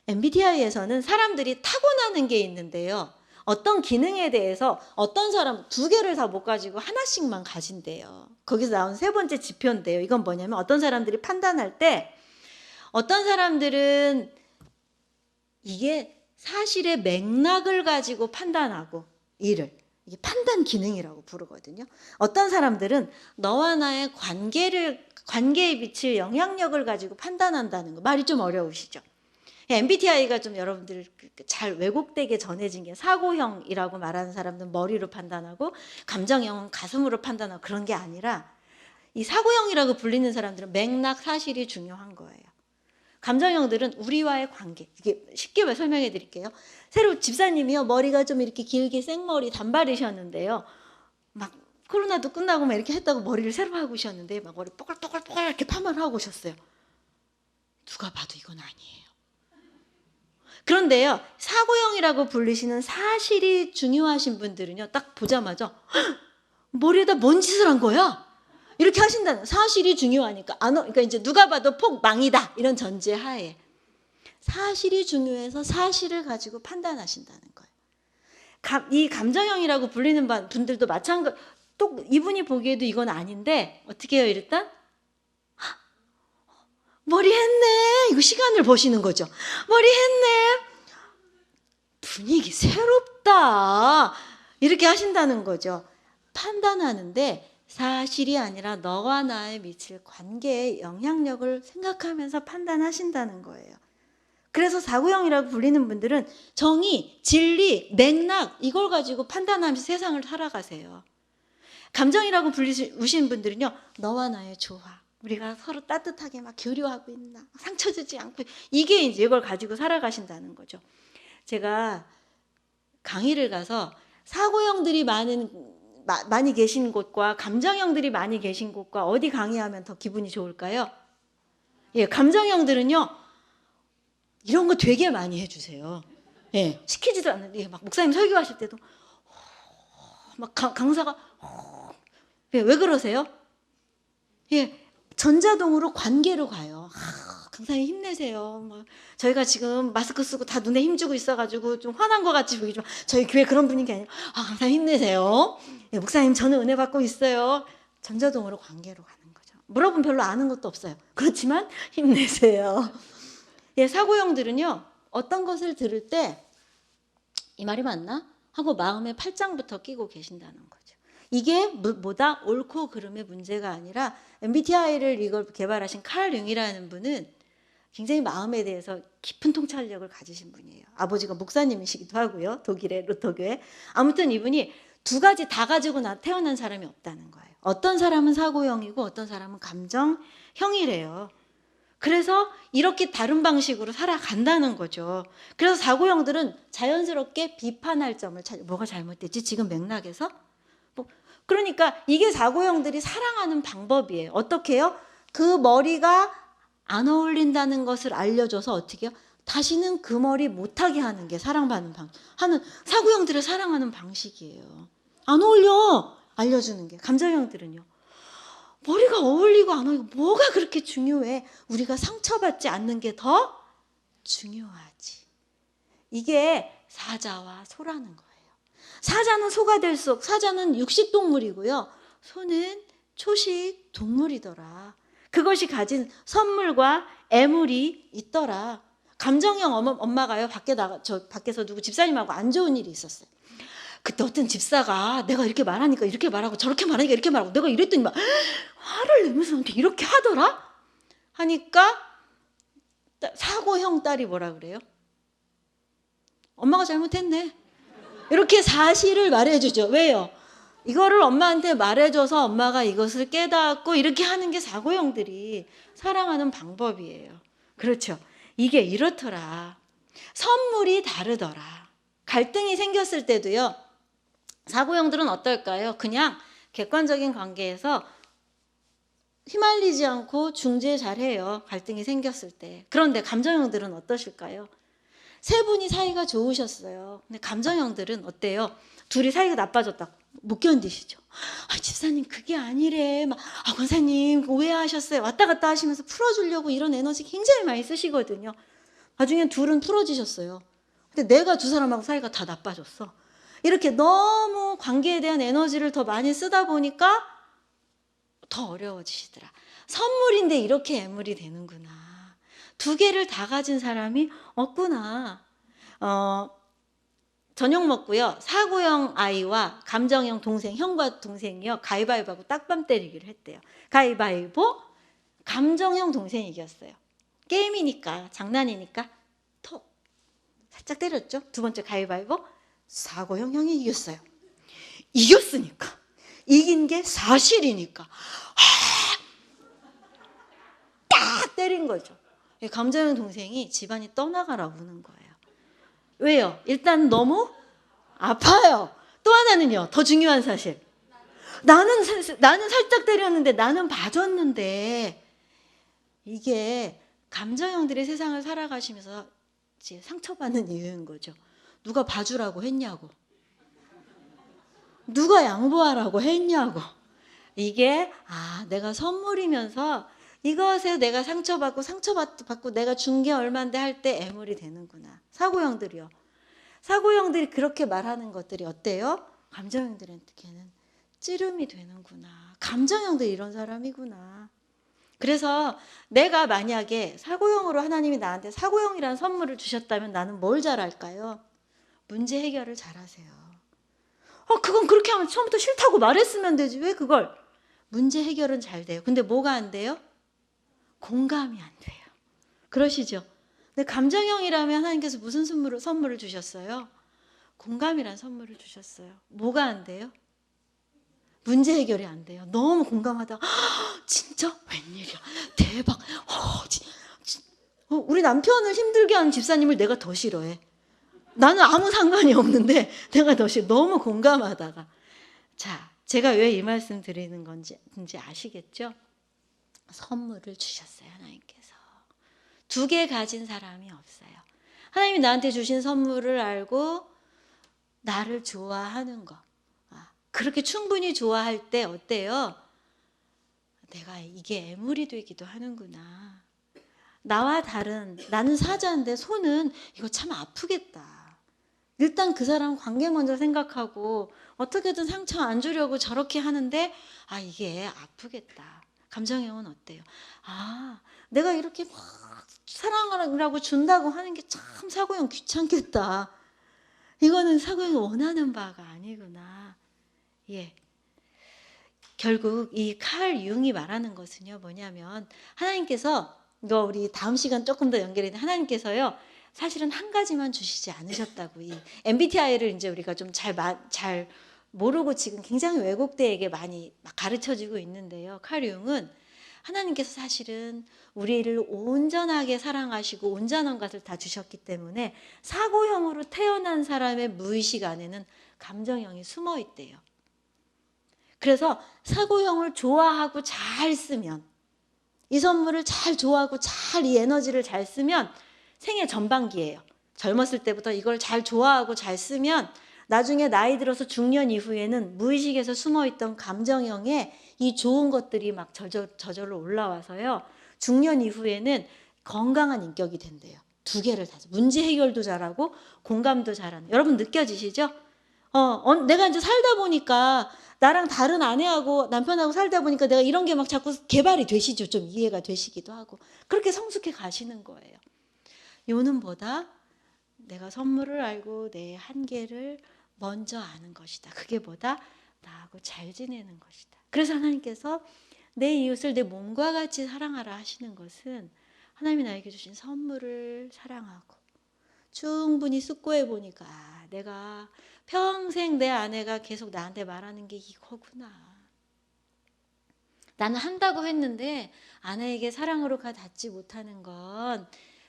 MBTI에서는 사람들이 타고나는 게 있는데요. 어떤 기능에 대해서 어떤 사람 2개를 다 못 가지고 하나씩만 가진대요. 거기서 나온 3번째 지표인데요. 이건 뭐냐면 어떤 사람들이 판단할 때 어떤 사람들은 이게 사실의 맥락을 가지고 판단하고 이게 판단 기능이라고 부르거든요. 어떤 사람들은 너와 나의 관계에 미칠 영향력을 가지고 판단한다는 거. 말이 좀 어려우시죠? MBTI가 좀 여러분들 잘 왜곡되게 전해진 게 사고형이라고 말하는 사람들은 머리로 판단하고 감정형은 가슴으로 판단하고 그런 게 아니라 이 사고형이라고 불리는 사람들은 맥락 사실이 중요한 거예요. 감정형들은 우리와의 관계. 이게 쉽게 설명해 드릴게요. 새로 집사님이요. 머리가 좀 이렇게 길게 생머리 단발이셨는데요. 막 코로나도 끝나고 막 이렇게 했다고 머리를 새로 하고 오셨는데 막 머리 뽀글뽀글뽀글 이렇게 파마를 하고 오셨어요. 누가 봐도 이건 아니에요. 그런데요. 사고형이라고 불리시는 사실이 중요하신 분들은요. 딱 보자마자 머리에다 뭔 짓을 한 거야? 이렇게 하신다는 사실이 중요하니까 그러니까 이제 누가 봐도 폭망이다 이런 전제하에 사실이 중요해서 사실을 가지고 판단하신다는 거예요. 이 감정형이라고 불리는 분들도 마찬가지. 또 이분이 보기에도 이건 아닌데 어떻게 해요? 일단 머리 했네. 이거 시간을 보시는 거죠. 머리 했네. 분위기 새롭다. 이렇게 하신다는 거죠. 판단하는데 사실이 아니라 너와 나에 미칠 관계의 영향력을 생각하면서 판단하신다는 거예요. 그래서 사고형이라고 불리는 분들은 정의, 진리, 맥락 이걸 가지고 판단하면서 세상을 살아가세요. 감정이라고 불리신 분들은요. 너와 나의 조화. 우리가 서로 따뜻하게 막 교류하고 있나. 상처 주지 않고. 이게 이제 이걸 가지고 살아가신다는 거죠. 제가 강의를 가서 사고형들이 많이 계신 곳과 감정형들이 많이 계신 곳과 어디 강의하면 더 기분이 좋을까요? 예, 감정형들은요. 이런 거 되게 많이 해주세요. 예, 시키지도 않는데 막 목사님 설교하실 때도 막 강사가 왜 그러세요? 예, 전자동으로 관계로 가요. 강사님 힘내세요. 막 저희가 지금 마스크 쓰고 다 눈에 힘주고 있어가지고 좀 화난 것 같이 보이지만 저희 교회 그런 분위기 아니에요. 강사님 힘내세요. 예, 목사님 저는 은혜 받고 있어요. 전자동으로 관계로 가는 거죠. 물어보면 별로 아는 것도 없어요. 그렇지만 힘내세요. 예, 사고형들은요. 어떤 것을 들을 때 이 말이 맞나? 하고 마음에 팔짱부터 끼고 계신다는 거죠. 이게 뭐다? 옳고 그름의 문제가 아니라 MBTI를 이걸 개발하신 칼 융이라는 분은 굉장히 마음에 대해서 깊은 통찰력을 가지신 분이에요. 아버지가 목사님이시기도 하고요. 독일의 루터교회. 아무튼 이분이 2가지 다 가지고 태어난 사람이 없다는 거예요. 어떤 사람은 사고형이고 어떤 사람은 감정형이래요. 그래서 이렇게 다른 방식으로 살아간다는 거죠. 그래서 사고형들은 자연스럽게 비판할 점을 뭐가 잘못됐지? 지금 맥락에서? 그러니까 이게 사고형들이 사랑하는 방법이에요. 어떻게 해요? 그 머리가 안 어울린다는 것을 알려줘서 어떻게 해요? 다시는 그 머리 못하게 하는 게 사랑받는 사고형들을 사랑하는 방식이에요. 안 어울려. 알려주는 게. 감정형들은요. 머리가 어울리고 안 어울리고 뭐가 그렇게 중요해. 우리가 상처받지 않는 게 더 중요하지. 이게 사자와 소라는 거예요. 사자는 소가 될수록 사자는 육식동물이고요. 소는 초식 동물이더라. 그것이 가진 선물과 애물이 있더라. 감정형 엄마가요. 밖에서 누구 집사님하고 안 좋은 일이 있었어요. 그때 어떤 집사가 내가 이렇게 말하니까 이렇게 말하고 저렇게 말하니까 이렇게 말하고 내가 이랬더니 막 화를 내면서 나한테 이렇게 하더라? 하니까 사고형 딸이 뭐라 그래요? 엄마가 잘못했네. 이렇게 사실을 말해주죠. 왜요? 이거를 엄마한테 말해줘서 엄마가 이것을 깨닫고 이렇게 하는 게 사고형들이 사랑하는 방법이에요. 그렇죠. 이게 이렇더라. 선물이 다르더라. 갈등이 생겼을 때도요. 사고형들은 어떨까요? 그냥 객관적인 관계에서 휘말리지 않고 중재 잘해요. 갈등이 생겼을 때. 그런데 감정형들은 어떠실까요? 세 분이 사이가 좋으셨어요. 근데 감정형들은 어때요? 둘이 사이가 나빠졌다. 못 견디시죠. 집사님 그게 아니래. 권사님 오해하셨어요. 왔다 갔다 하시면서 풀어주려고 이런 에너지 굉장히 많이 쓰시거든요. 나중엔 둘은 풀어지셨어요. 근데 내가 두 사람하고 사이가 다 나빠졌어. 이렇게 너무 관계에 대한 에너지를 더 많이 쓰다 보니까 더 어려워지시더라. 선물인데 이렇게 애물이 되는구나. 두 개를 다 가진 사람이 없구나. 저녁 먹고요. 사고형 아이와 감정형 동생, 형과 동생이요. 가위바위보하고 딱밤 때리기를 했대요. 가위바위보, 감정형 동생이 이겼어요. 게임이니까, 장난이니까 톡 살짝 때렸죠. 두 번째 가위바위보, 사고형 형이 이겼어요. 이겼으니까. 이긴 게 사실이니까. 딱 때린 거죠. 감정형 동생이 집안이 떠나가라고 하는 거예요. 왜요? 일단 너무 아파요. 또 하나는요. 더 중요한 사실. 나는 살짝 때렸는데 나는 봐줬는데 이게 감정형들의 세상을 살아가시면서 이제 상처받는 이유인 거죠. 누가 봐주라고 했냐고. 누가 양보하라고 했냐고. 이게 내가 선물이면서 이것에 내가 상처받고 내가 준 게 얼만데 할 때 애물이 되는구나. 사고형들이요. 사고형들이 그렇게 말하는 것들이 어때요? 감정형들한테는 찌름이 되는구나. 감정형들이 이런 사람이구나. 그래서 내가 만약에 사고형으로 하나님이 나한테 사고형이라는 선물을 주셨다면 나는 뭘 잘할까요? 문제 해결을 잘하세요. 그건 그렇게 하면 처음부터 싫다고 말했으면 되지. 왜 그걸? 문제 해결은 잘 돼요. 근데 뭐가 안 돼요? 공감이 안 돼요. 그러시죠? 근데 감정형이라면 하나님께서 무슨 선물을 주셨어요? 공감이란 선물을 주셨어요. 뭐가 안 돼요? 문제 해결이 안 돼요. 너무 공감하다. 진짜? 웬일이야? 대박. 우리 남편을 힘들게 하는 집사님을 내가 더 싫어해. 나는 아무 상관이 없는데 내가 더 싫어. 너무 공감하다가. 자, 제가 왜 이 말씀 드리는 건지 아시겠죠? 선물을 주셨어요. 하나님께서. 두 개 가진 사람이 없어요. 하나님이 나한테 주신 선물을 알고 나를 좋아하는 거. 그렇게 충분히 좋아할 때 어때요? 내가 이게 애물이 되기도 하는구나. 나와 다른, 나는 사자인데 소는 이거 참 아프겠다. 일단 그 사람 관계 먼저 생각하고 어떻게든 상처 안 주려고 저렇게 하는데 이게 아프겠다. 감정형은 어때요? 내가 이렇게 막 사랑하라고 준다고 하는 게 참 사고형 귀찮겠다. 이거는 사고형이 원하는 바가 아니구나. 예. 결국 이 칼 융이 말하는 것은요, 뭐냐면 하나님께서 이거 우리 다음 시간 조금 더 연결이 돼. 하나님께서요, 사실은 한 가지만 주시지 않으셨다고. 이 MBTI를 이제 우리가 좀 잘 모르고 지금 굉장히 왜곡되게 많이 가르쳐지고 있는데요. 칼 융은 하나님께서 사실은 우리를 온전하게 사랑하시고 온전한 것을 다 주셨기 때문에 사고형으로 태어난 사람의 무의식 안에는 감정형이 숨어 있대요. 그래서 사고형을 좋아하고 잘 쓰면, 이 선물을 잘 좋아하고 잘 이 에너지를 잘 쓰면 생애 전반기예요. 젊었을 때부터 이걸 잘 좋아하고 잘 쓰면 나중에 나이 들어서 중년 이후에는 무의식에서 숨어있던 감정형에 이 좋은 것들이 막 저절로 올라와서요. 중년 이후에는 건강한 인격이 된대요. 두 개를 다. 문제 해결도 잘하고 공감도 잘하는. 여러분 느껴지시죠? 내가 이제 살다 보니까 나랑 다른 아내하고 남편하고 살다 보니까 내가 이런 게 막 자꾸 개발이 되시죠. 좀 이해가 되시기도 하고. 그렇게 성숙해 가시는 거예요. 요는보다 내가 선물을 알고 내 한계를 먼저 아는 것이다. 그게 보다 나하고 잘 지내는 것이다. 그래서 하나님께서 내 이웃을 내 몸과 같이 사랑하라 하시는 것은 하나님이 나에게 주신 선물을 사랑하고 충분히 숙고해 보니까 내가 평생 내 아내가 계속 나한테 말하는 게 이거구나. 나는 한다고 했는데 아내에게 사랑으로 닿지 못하는 건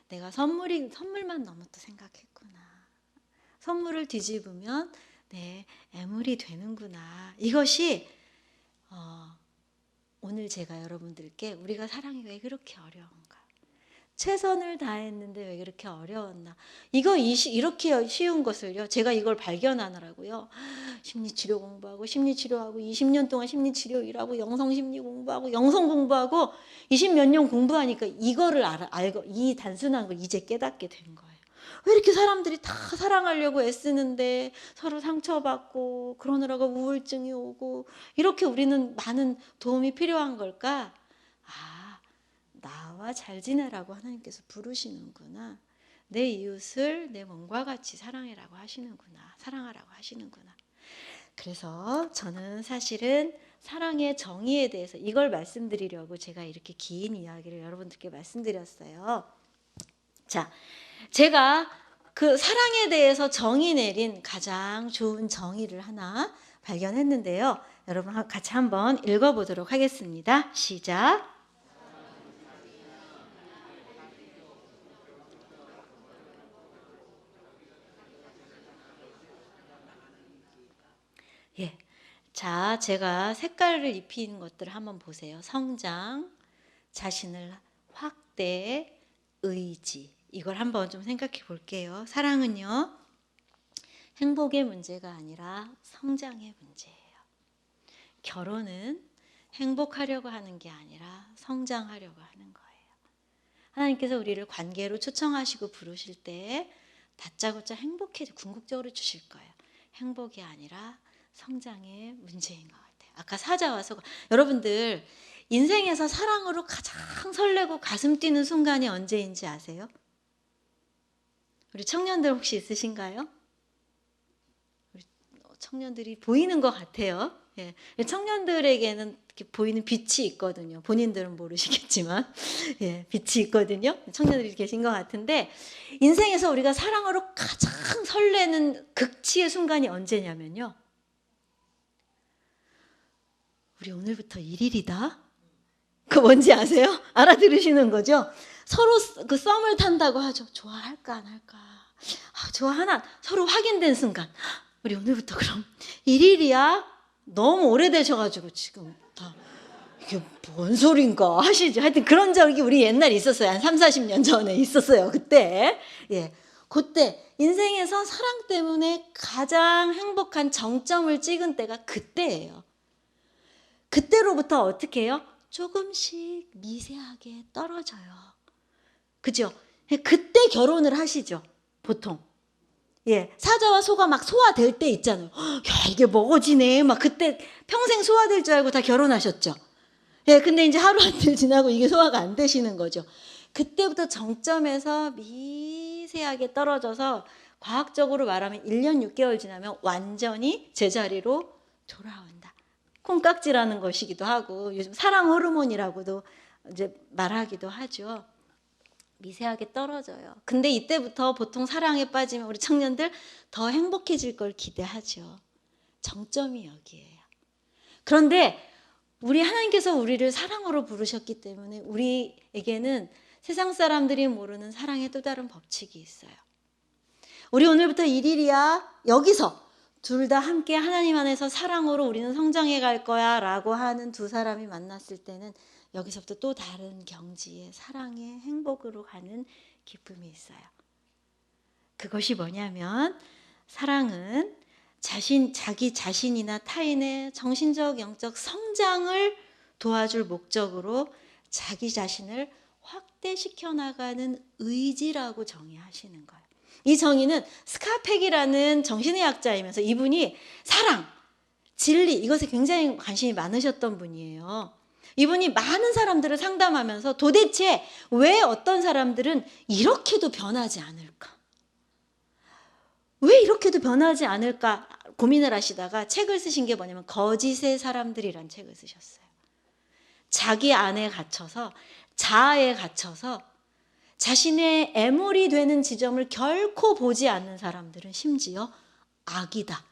내가 선물만 너무 또 생각했구나. 선물을 뒤집으면 내 애물이 되는구나. 이것이 오늘 제가 여러분들께 우리가 사랑이 왜 그렇게 어려운가. 최선을 다했는데 왜 그렇게 어려웠나. 이렇게 쉬운 것을요. 제가 이걸 발견하느라고요. 심리치료 공부하고 심리치료하고 20년 동안 심리치료 일하고 영성심리 공부하고 영성 공부하고 20몇 년 공부하니까 이거를 알고 이 단순한 걸 이제 깨닫게 된 거예요. 왜 이렇게 사람들이 다 사랑하려고 애쓰는데 서로 상처받고 그러느라고 우울증이 오고 이렇게 우리는 많은 도움이 필요한 걸까? 나와 잘 지내라고 하나님께서 부르시는구나. 내 이웃을 내 몸과 같이 사랑하라고 하시는구나. 그래서 저는 사실은 사랑의 정의에 대해서 이걸 말씀드리려고 제가 이렇게 긴 이야기를 여러분들께 말씀드렸어요. 자, 제가 그 사랑에 대해서 정의 내린 가장 좋은 정의를 하나 발견했는데요. 여러분 같이 한번 읽어보도록 하겠습니다. 시작. 예. 자, 제가 색깔을 입힌 것들을 한번 보세요. 성장, 자신을 확대, 의지. 이걸 한번 좀 생각해 볼게요. 사랑은요, 행복의 문제가 아니라 성장의 문제예요. 결혼은 행복하려고 하는 게 아니라 성장하려고 하는 거예요. 하나님께서 우리를 관계로 초청하시고 부르실 때 다짜고짜 궁극적으로 주실 거예요. 행복이 아니라 성장의 문제인 것 같아요. 아까 사자와 소가. 여러분들 인생에서 사랑으로 가장 설레고 가슴 뛰는 순간이 언제인지 아세요? 우리 청년들 혹시 있으신가요? 우리 청년들이 보이는 것 같아요. 예. 청년들에게는 이렇게 보이는 빛이 있거든요. 본인들은 모르시겠지만 예, 빛이 있거든요. 청년들이 계신 것 같은데 인생에서 우리가 사랑으로 가장 설레는 극치의 순간이 언제냐면요. 우리 오늘부터 1일이다. 그거 뭔지 아세요? 알아들으시는 거죠? 서로 그 썸을 탄다고 하죠. 좋아할까 안 할까? 좋아하나? 서로 확인된 순간. 우리 오늘부터 그럼 1일이야? 너무 오래되셔가지고 지금 다 이게 뭔 소린가 하시죠. 하여튼 그런 적이 우리 옛날에 있었어요. 한 30-40년 전에 있었어요. 그때. 예. 그때 인생에서 사랑 때문에 가장 행복한 정점을 찍은 때가 그때예요. 그때로부터 어떻게 해요? 조금씩 미세하게 떨어져요. 그죠? 그때 결혼을 하시죠. 보통. 예, 사자와 소가 막 소화될 때 있잖아요. 야, 이게 먹어지네. 막 그때 평생 소화될 줄 알고 다 결혼하셨죠. 예, 근데 이제 하루 이틀 지나고 이게 소화가 안 되시는 거죠. 그때부터 정점에서 미세하게 떨어져서 과학적으로 말하면 1년 6개월 지나면 완전히 제자리로 돌아온다. 콩깍지라는 것이기도 하고 요즘 사랑 호르몬이라고도 이제 말하기도 하죠. 미세하게 떨어져요. 근데 이때부터 보통 사랑에 빠지면 우리 청년들 더 행복해질 걸 기대하죠. 정점이 여기예요. 그런데 우리 하나님께서 우리를 사랑으로 부르셨기 때문에 우리에게는 세상 사람들이 모르는 사랑의 또 다른 법칙이 있어요. 우리 오늘부터 1일이야. 여기서 둘 다 함께 하나님 안에서 사랑으로 우리는 성장해 갈 거야 라고 하는 두 사람이 만났을 때는 여기서부터 또 다른 경지의 사랑의 행복으로 가는 기쁨이 있어요. 그것이 뭐냐면 사랑은 자기 자신이나 타인의 정신적, 영적 성장을 도와줄 목적으로 자기 자신을 확대시켜 나가는 의지라고 정의하시는 거예요. 이 정의는 스카펙이라는 정신의학자이면서 이분이 사랑, 진리 이것에 굉장히 관심이 많으셨던 분이에요. 이분이 많은 사람들을 상담하면서 도대체 왜 어떤 사람들은 이렇게도 변하지 않을까? 왜 이렇게도 변하지 않을까 고민을 하시다가 책을 쓰신 게 뭐냐면 거짓의 사람들이란 책을 쓰셨어요. 자기 안에 갇혀서 자아에 갇혀서 자신의 애물이 되는 지점을 결코 보지 않는 사람들은 심지어 악이다.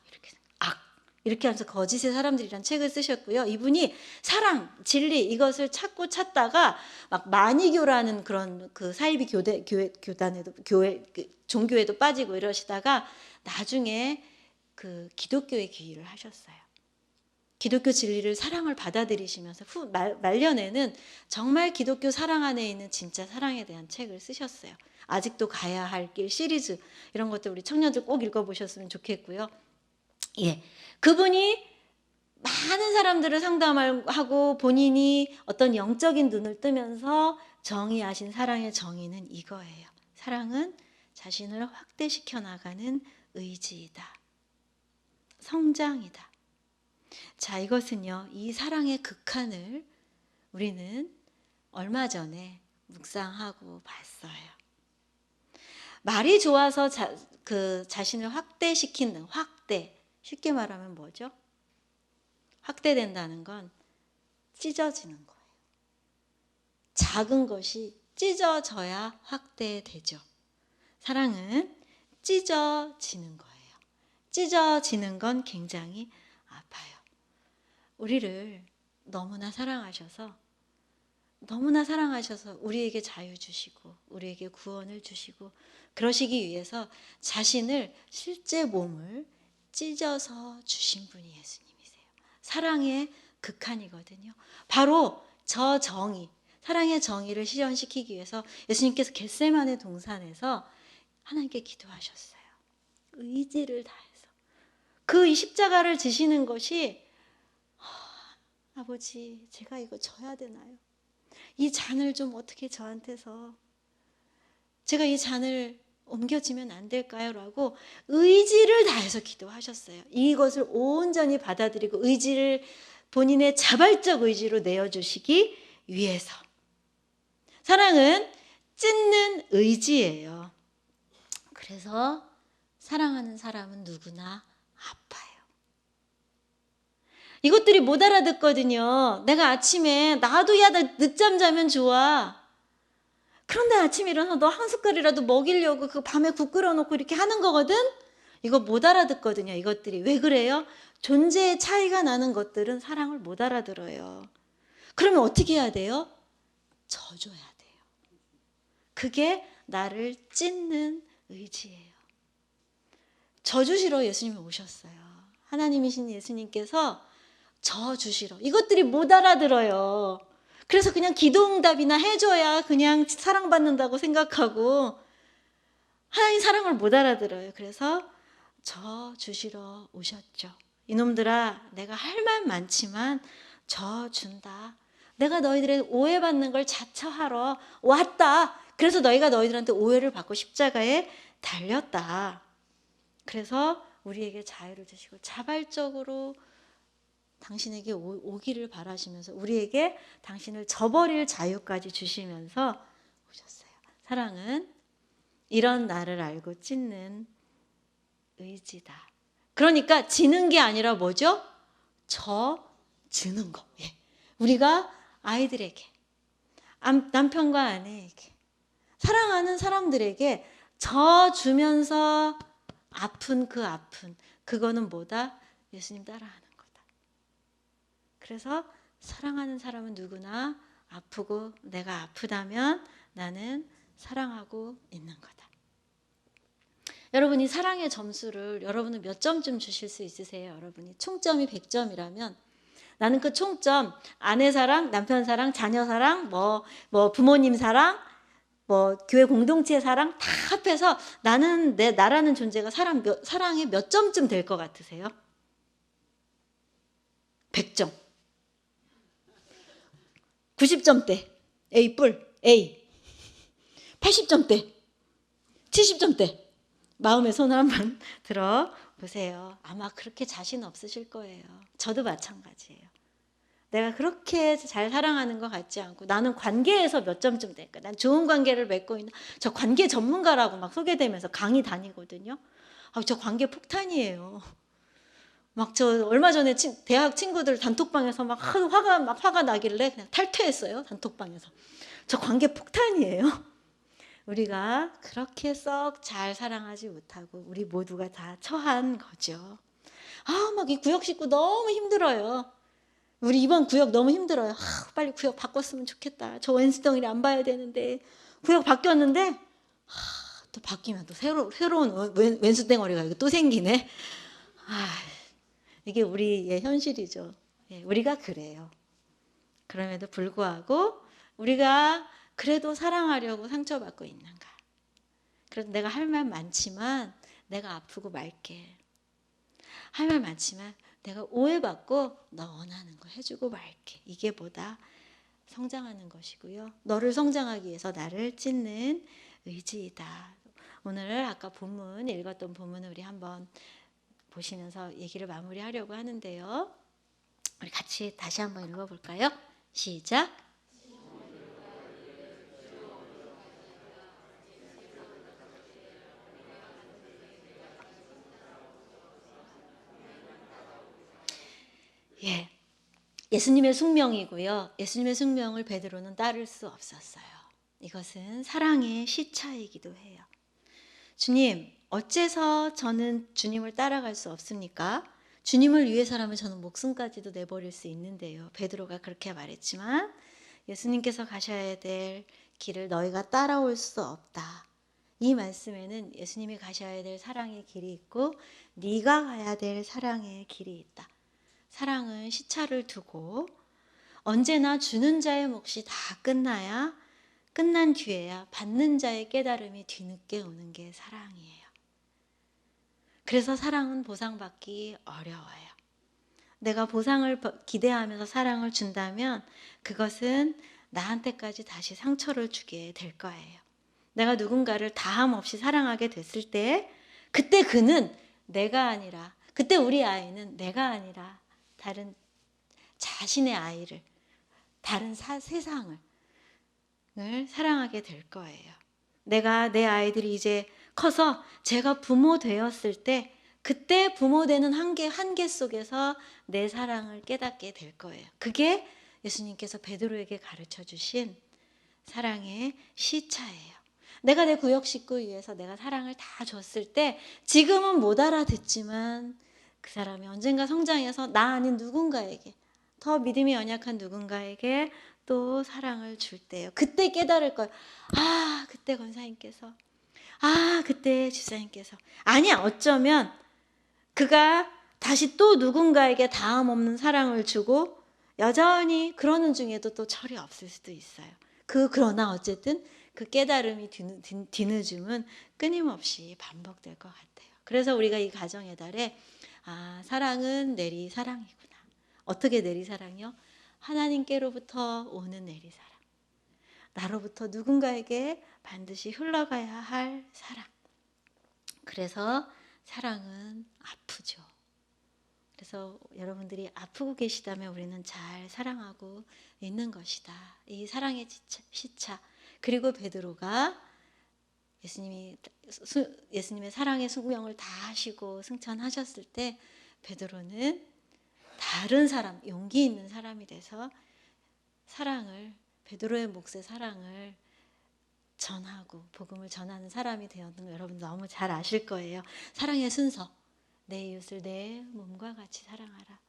이렇게 하면서 거짓의 사람들이란 책을 쓰셨고요. 이분이 사랑, 진리 이것을 찾고 찾다가 막 마니교라는 그런 그 사이비 교단에도 종교에도 빠지고 이러시다가 나중에 그 기독교에 귀의를 하셨어요. 기독교 진리를 사랑을 받아들이시면서 말년에는 정말 기독교 사랑 안에 있는 진짜 사랑에 대한 책을 쓰셨어요. 아직도 가야 할 길 시리즈 이런 것들 우리 청년들 꼭 읽어보셨으면 좋겠고요. 예, 그분이 많은 사람들을 상담하고 본인이 어떤 영적인 눈을 뜨면서 정의하신 사랑의 정의는 이거예요. 사랑은 자신을 확대시켜 나가는 의지이다. 성장이다. 자, 이것은요, 이 사랑의 극한을 우리는 얼마 전에 묵상하고 봤어요. 말이 좋아서 자신을 확대시키는 확대. 쉽게 말하면 뭐죠? 확대된다는 건 찢어지는 거예요. 작은 것이 찢어져야 확대되죠. 사랑은 찢어지는 거예요. 찢어지는 건 굉장히 아파요. 우리를 너무나 사랑하셔서 우리에게 자유 주시고 우리에게 구원을 주시고 그러시기 위해서 자신을 실제 몸을 찢어서 주신 분이 예수님이세요. 사랑의 극한이거든요. 바로 저 정의, 사랑의 정의를 실현시키기 위해서 예수님께서 겟세마네 동산에서 하나님께 기도하셨어요. 의지를 다해서. 그 이 십자가를 지시는 것이 아버지, 제가 이거 져야 되나요? 이 잔을 좀 어떻게 저한테서 제가 이 잔을 옮겨지면 안 될까요? 라고 의지를 다해서 기도하셨어요. 이것을 온전히 받아들이고 의지를 본인의 자발적 의지로 내어주시기 위해서. 사랑은 찢는 의지예요. 그래서 사랑하는 사람은 누구나 아파요. 이것들이 못 알아듣거든요. 내가 아침에 나도 야, 나 늦잠 자면 좋아. 그런데 아침에 일어나서 너 한 숟갈이라도 먹이려고 그 밤에 국 끓여놓고 이렇게 하는 거거든? 이거 못 알아듣거든요. 이것들이. 왜 그래요? 존재의 차이가 나는 것들은 사랑을 못 알아들어요. 그러면 어떻게 해야 돼요? 져줘야 돼요. 그게 나를 찢는 의지예요. 져주시러 예수님이 오셨어요. 하나님이신 예수님께서 져주시러. 이것들이 못 알아들어요. 그래서 그냥 기도응답이나 해줘야 그냥 사랑받는다고 생각하고 하나님 사랑을 못 알아들어요. 그래서 져주시러 오셨죠. 이놈들아, 내가 할 말 많지만 져준다. 내가 너희들의 오해받는 걸 자처하러 왔다. 그래서 너희들한테 오해를 받고 십자가에 달렸다. 그래서 우리에게 자유를 주시고 자발적으로 당신에게 오기를 바라시면서 우리에게 당신을 저버릴 자유까지 주시면서 오셨어요. 사랑은 이런 나를 알고 찢는 의지다. 그러니까 지는 게 아니라 뭐죠? 져주는 거. 예. 우리가 아이들에게, 남편과 아내에게, 사랑하는 사람들에게 져주면서 아픈 그거는 뭐다? 예수님 따라하는 거다. 그래서 사랑하는 사람은 누구나 아프고 내가 아프다면 나는 사랑하고 있는 거다. 여러분이 사랑의 점수를 여러분은 몇 점쯤 주실 수 있으세요? 여러분이 총점이 100점이라면 나는 그 총점, 아내 사랑, 남편 사랑, 자녀 사랑, 부모님 사랑, 뭐 교회 공동체 사랑 다 합해서 나는 나라는 존재가 사랑에 몇 점쯤 될 것 같으세요? 100점. 90점대. A 뿔. A. 80점대. 70점대. 마음의 손을 한번 들어 보세요. 아마 그렇게 자신 없으실 거예요. 저도 마찬가지예요. 내가 그렇게 잘 사랑하는 것 같지 않고 나는 관계에서 몇 점쯤 될까? 난 좋은 관계를 맺고 있는 저 관계 전문가라고 막 소개되면서 강의 다니거든요. 저 관계 폭탄이에요. 막 저 얼마 전에 대학 친구들 단톡방에서 막 화가 나길래 그냥 탈퇴했어요. 단톡방에서. 저 관계 폭탄이에요. 우리가 그렇게 썩 잘 사랑하지 못하고 우리 모두가 다 처한 거죠. 막 이 구역 식구 너무 힘들어요. 우리 이번 구역 너무 힘들어요. 빨리 구역 바꿨으면 좋겠다. 저 왼수덩이를 안 봐야 되는데 구역 바뀌었는데 또 바뀌면 또 새로운 왼수덩어리가 또 생기네. 이게 우리의 현실이죠. 우리가 그래요. 그럼에도 불구하고 우리가 그래도 사랑하려고 상처받고 있는가? 그래도 내가 할 말 많지만 내가 아프고 말게. 할 말 많지만 내가 오해받고 너 원하는 거 해주고 말게. 이게 보다 성장하는 것이고요. 너를 성장하기 위해서 나를 찢는 의지이다. 오늘 아까 읽었던 본문을 우리 한번 보시면서 얘기를 마무리하려고 하는데요. 우리 같이 다시 한번 읽어볼까요? 시작. 예수님의 숙명이고요. 예수님의 숙명을 베드로는 따를 수 없었어요. 이것은 사랑의 시차이기도 해요. 주님, 어째서 저는 주님을 따라갈 수 없습니까? 주님을 위해서라면 저는 목숨까지도 내버릴 수 있는데요. 베드로가 그렇게 말했지만 예수님께서 가셔야 될 길을 너희가 따라올 수 없다. 이 말씀에는 예수님이 가셔야 될 사랑의 길이 있고 네가 가야 될 사랑의 길이 있다. 사랑은 시차를 두고 언제나 주는 자의 몫이 다 끝난 뒤에야 받는 자의 깨달음이 뒤늦게 오는 게 사랑이에요. 그래서 사랑은 보상받기 어려워요. 내가 보상을 기대하면서 사랑을 준다면 그것은 나한테까지 다시 상처를 주게 될 거예요. 내가 누군가를 다함 없이 사랑하게 됐을 때 그때 그는 내가 아니라 그때 우리 아이는 내가 아니라 다른 자신의 아이를 다른 세상을 사랑하게 될 거예요. 내가 내 아이들이 이제 커서 제가 부모 되었을 때 그때 부모 되는 한계 속에서 내 사랑을 깨닫게 될 거예요. 그게 예수님께서 베드로에게 가르쳐 주신 사랑의 시차예요. 내가 내 구역 식구 위해서 내가 사랑을 다 줬을 때 지금은 못 알아듣지만 그 사람이 언젠가 성장해서 나 아닌 누군가에게 더 믿음이 연약한 누군가에게 또 사랑을 줄 때요. 그때 깨달을 거예요. 그때 권사님께서 그때 집사님께서 아니야 어쩌면 그가 다시 또 누군가에게 다음 없는 사랑을 주고 여전히 그러는 중에도 또 철이 없을 수도 있어요. 그러나 어쨌든 그 깨달음이 뒤늦음은 끊임없이 반복될 것 같아요. 그래서 우리가 이 가정의 달에 사랑은 내리사랑이구나. 어떻게 내리사랑이요? 하나님께로부터 오는 내리사랑. 나로부터 누군가에게 반드시 흘러가야 할 사랑. 그래서 사랑은 아프죠. 그래서 여러분들이 아프고 계시다면 우리는 잘 사랑하고 있는 것이다. 이 사랑의 시차. 그리고 베드로가 예수님의 사랑의 숙명을 다 하시고 승천하셨을 때 베드로는 다른 사람, 용기 있는 사람이 돼서 베드로의 몫의 사랑을 전하고 복음을 전하는 사람이 되었는 거 여러분 너무 잘 아실 거예요. 사랑의 순서. 내 이웃을 내 몸과 같이 사랑하라.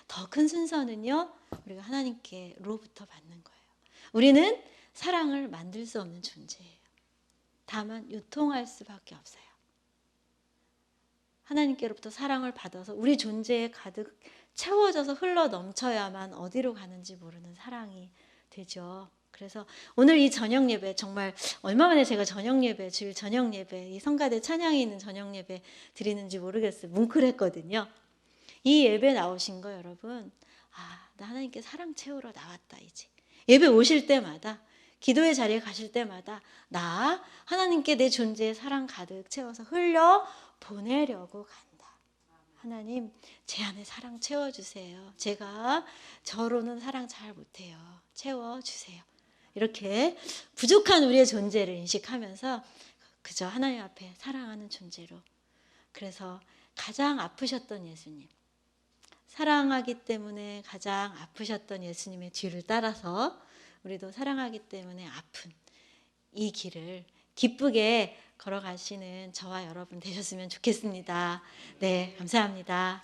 더 큰 순서는요. 우리가 하나님께로부터 받는 거예요. 우리는 사랑을 만들 수 없는 존재예요. 다만 유통할 수밖에 없어요. 하나님께로부터 사랑을 받아서 우리 존재에 가득 채워져서 흘러 넘쳐야만 어디로 가는지 모르는 사랑이 되죠. 그래서 오늘 이 저녁 예배 정말 얼마 만에 제가 저녁 예배, 주일 저녁 예배, 이 성가대 찬양이 있는 저녁 예배 드리는지 모르겠어요. 뭉클했거든요. 이 예배 나오신 거 여러분, 나 하나님께 사랑 채우러 나왔다 이제. 예배 오실 때마다, 기도의 자리에 가실 때마다 나 하나님께 내 존재에 사랑 가득 채워서 흘려 보내려고 간다. 하나님 제 안에 사랑 채워주세요. 제가 저로는 사랑 잘 못해요. 채워주세요. 이렇게 부족한 우리의 존재를 인식하면서 그저 하나님 앞에 사랑하는 존재로. 그래서 가장 아프셨던 예수님, 사랑하기 때문에 가장 아프셨던 예수님의 뒤를 따라서 우리도 사랑하기 때문에 아픈 이 길을 기쁘게 걸어가시는 저와 여러분 되셨으면 좋겠습니다. 네, 감사합니다.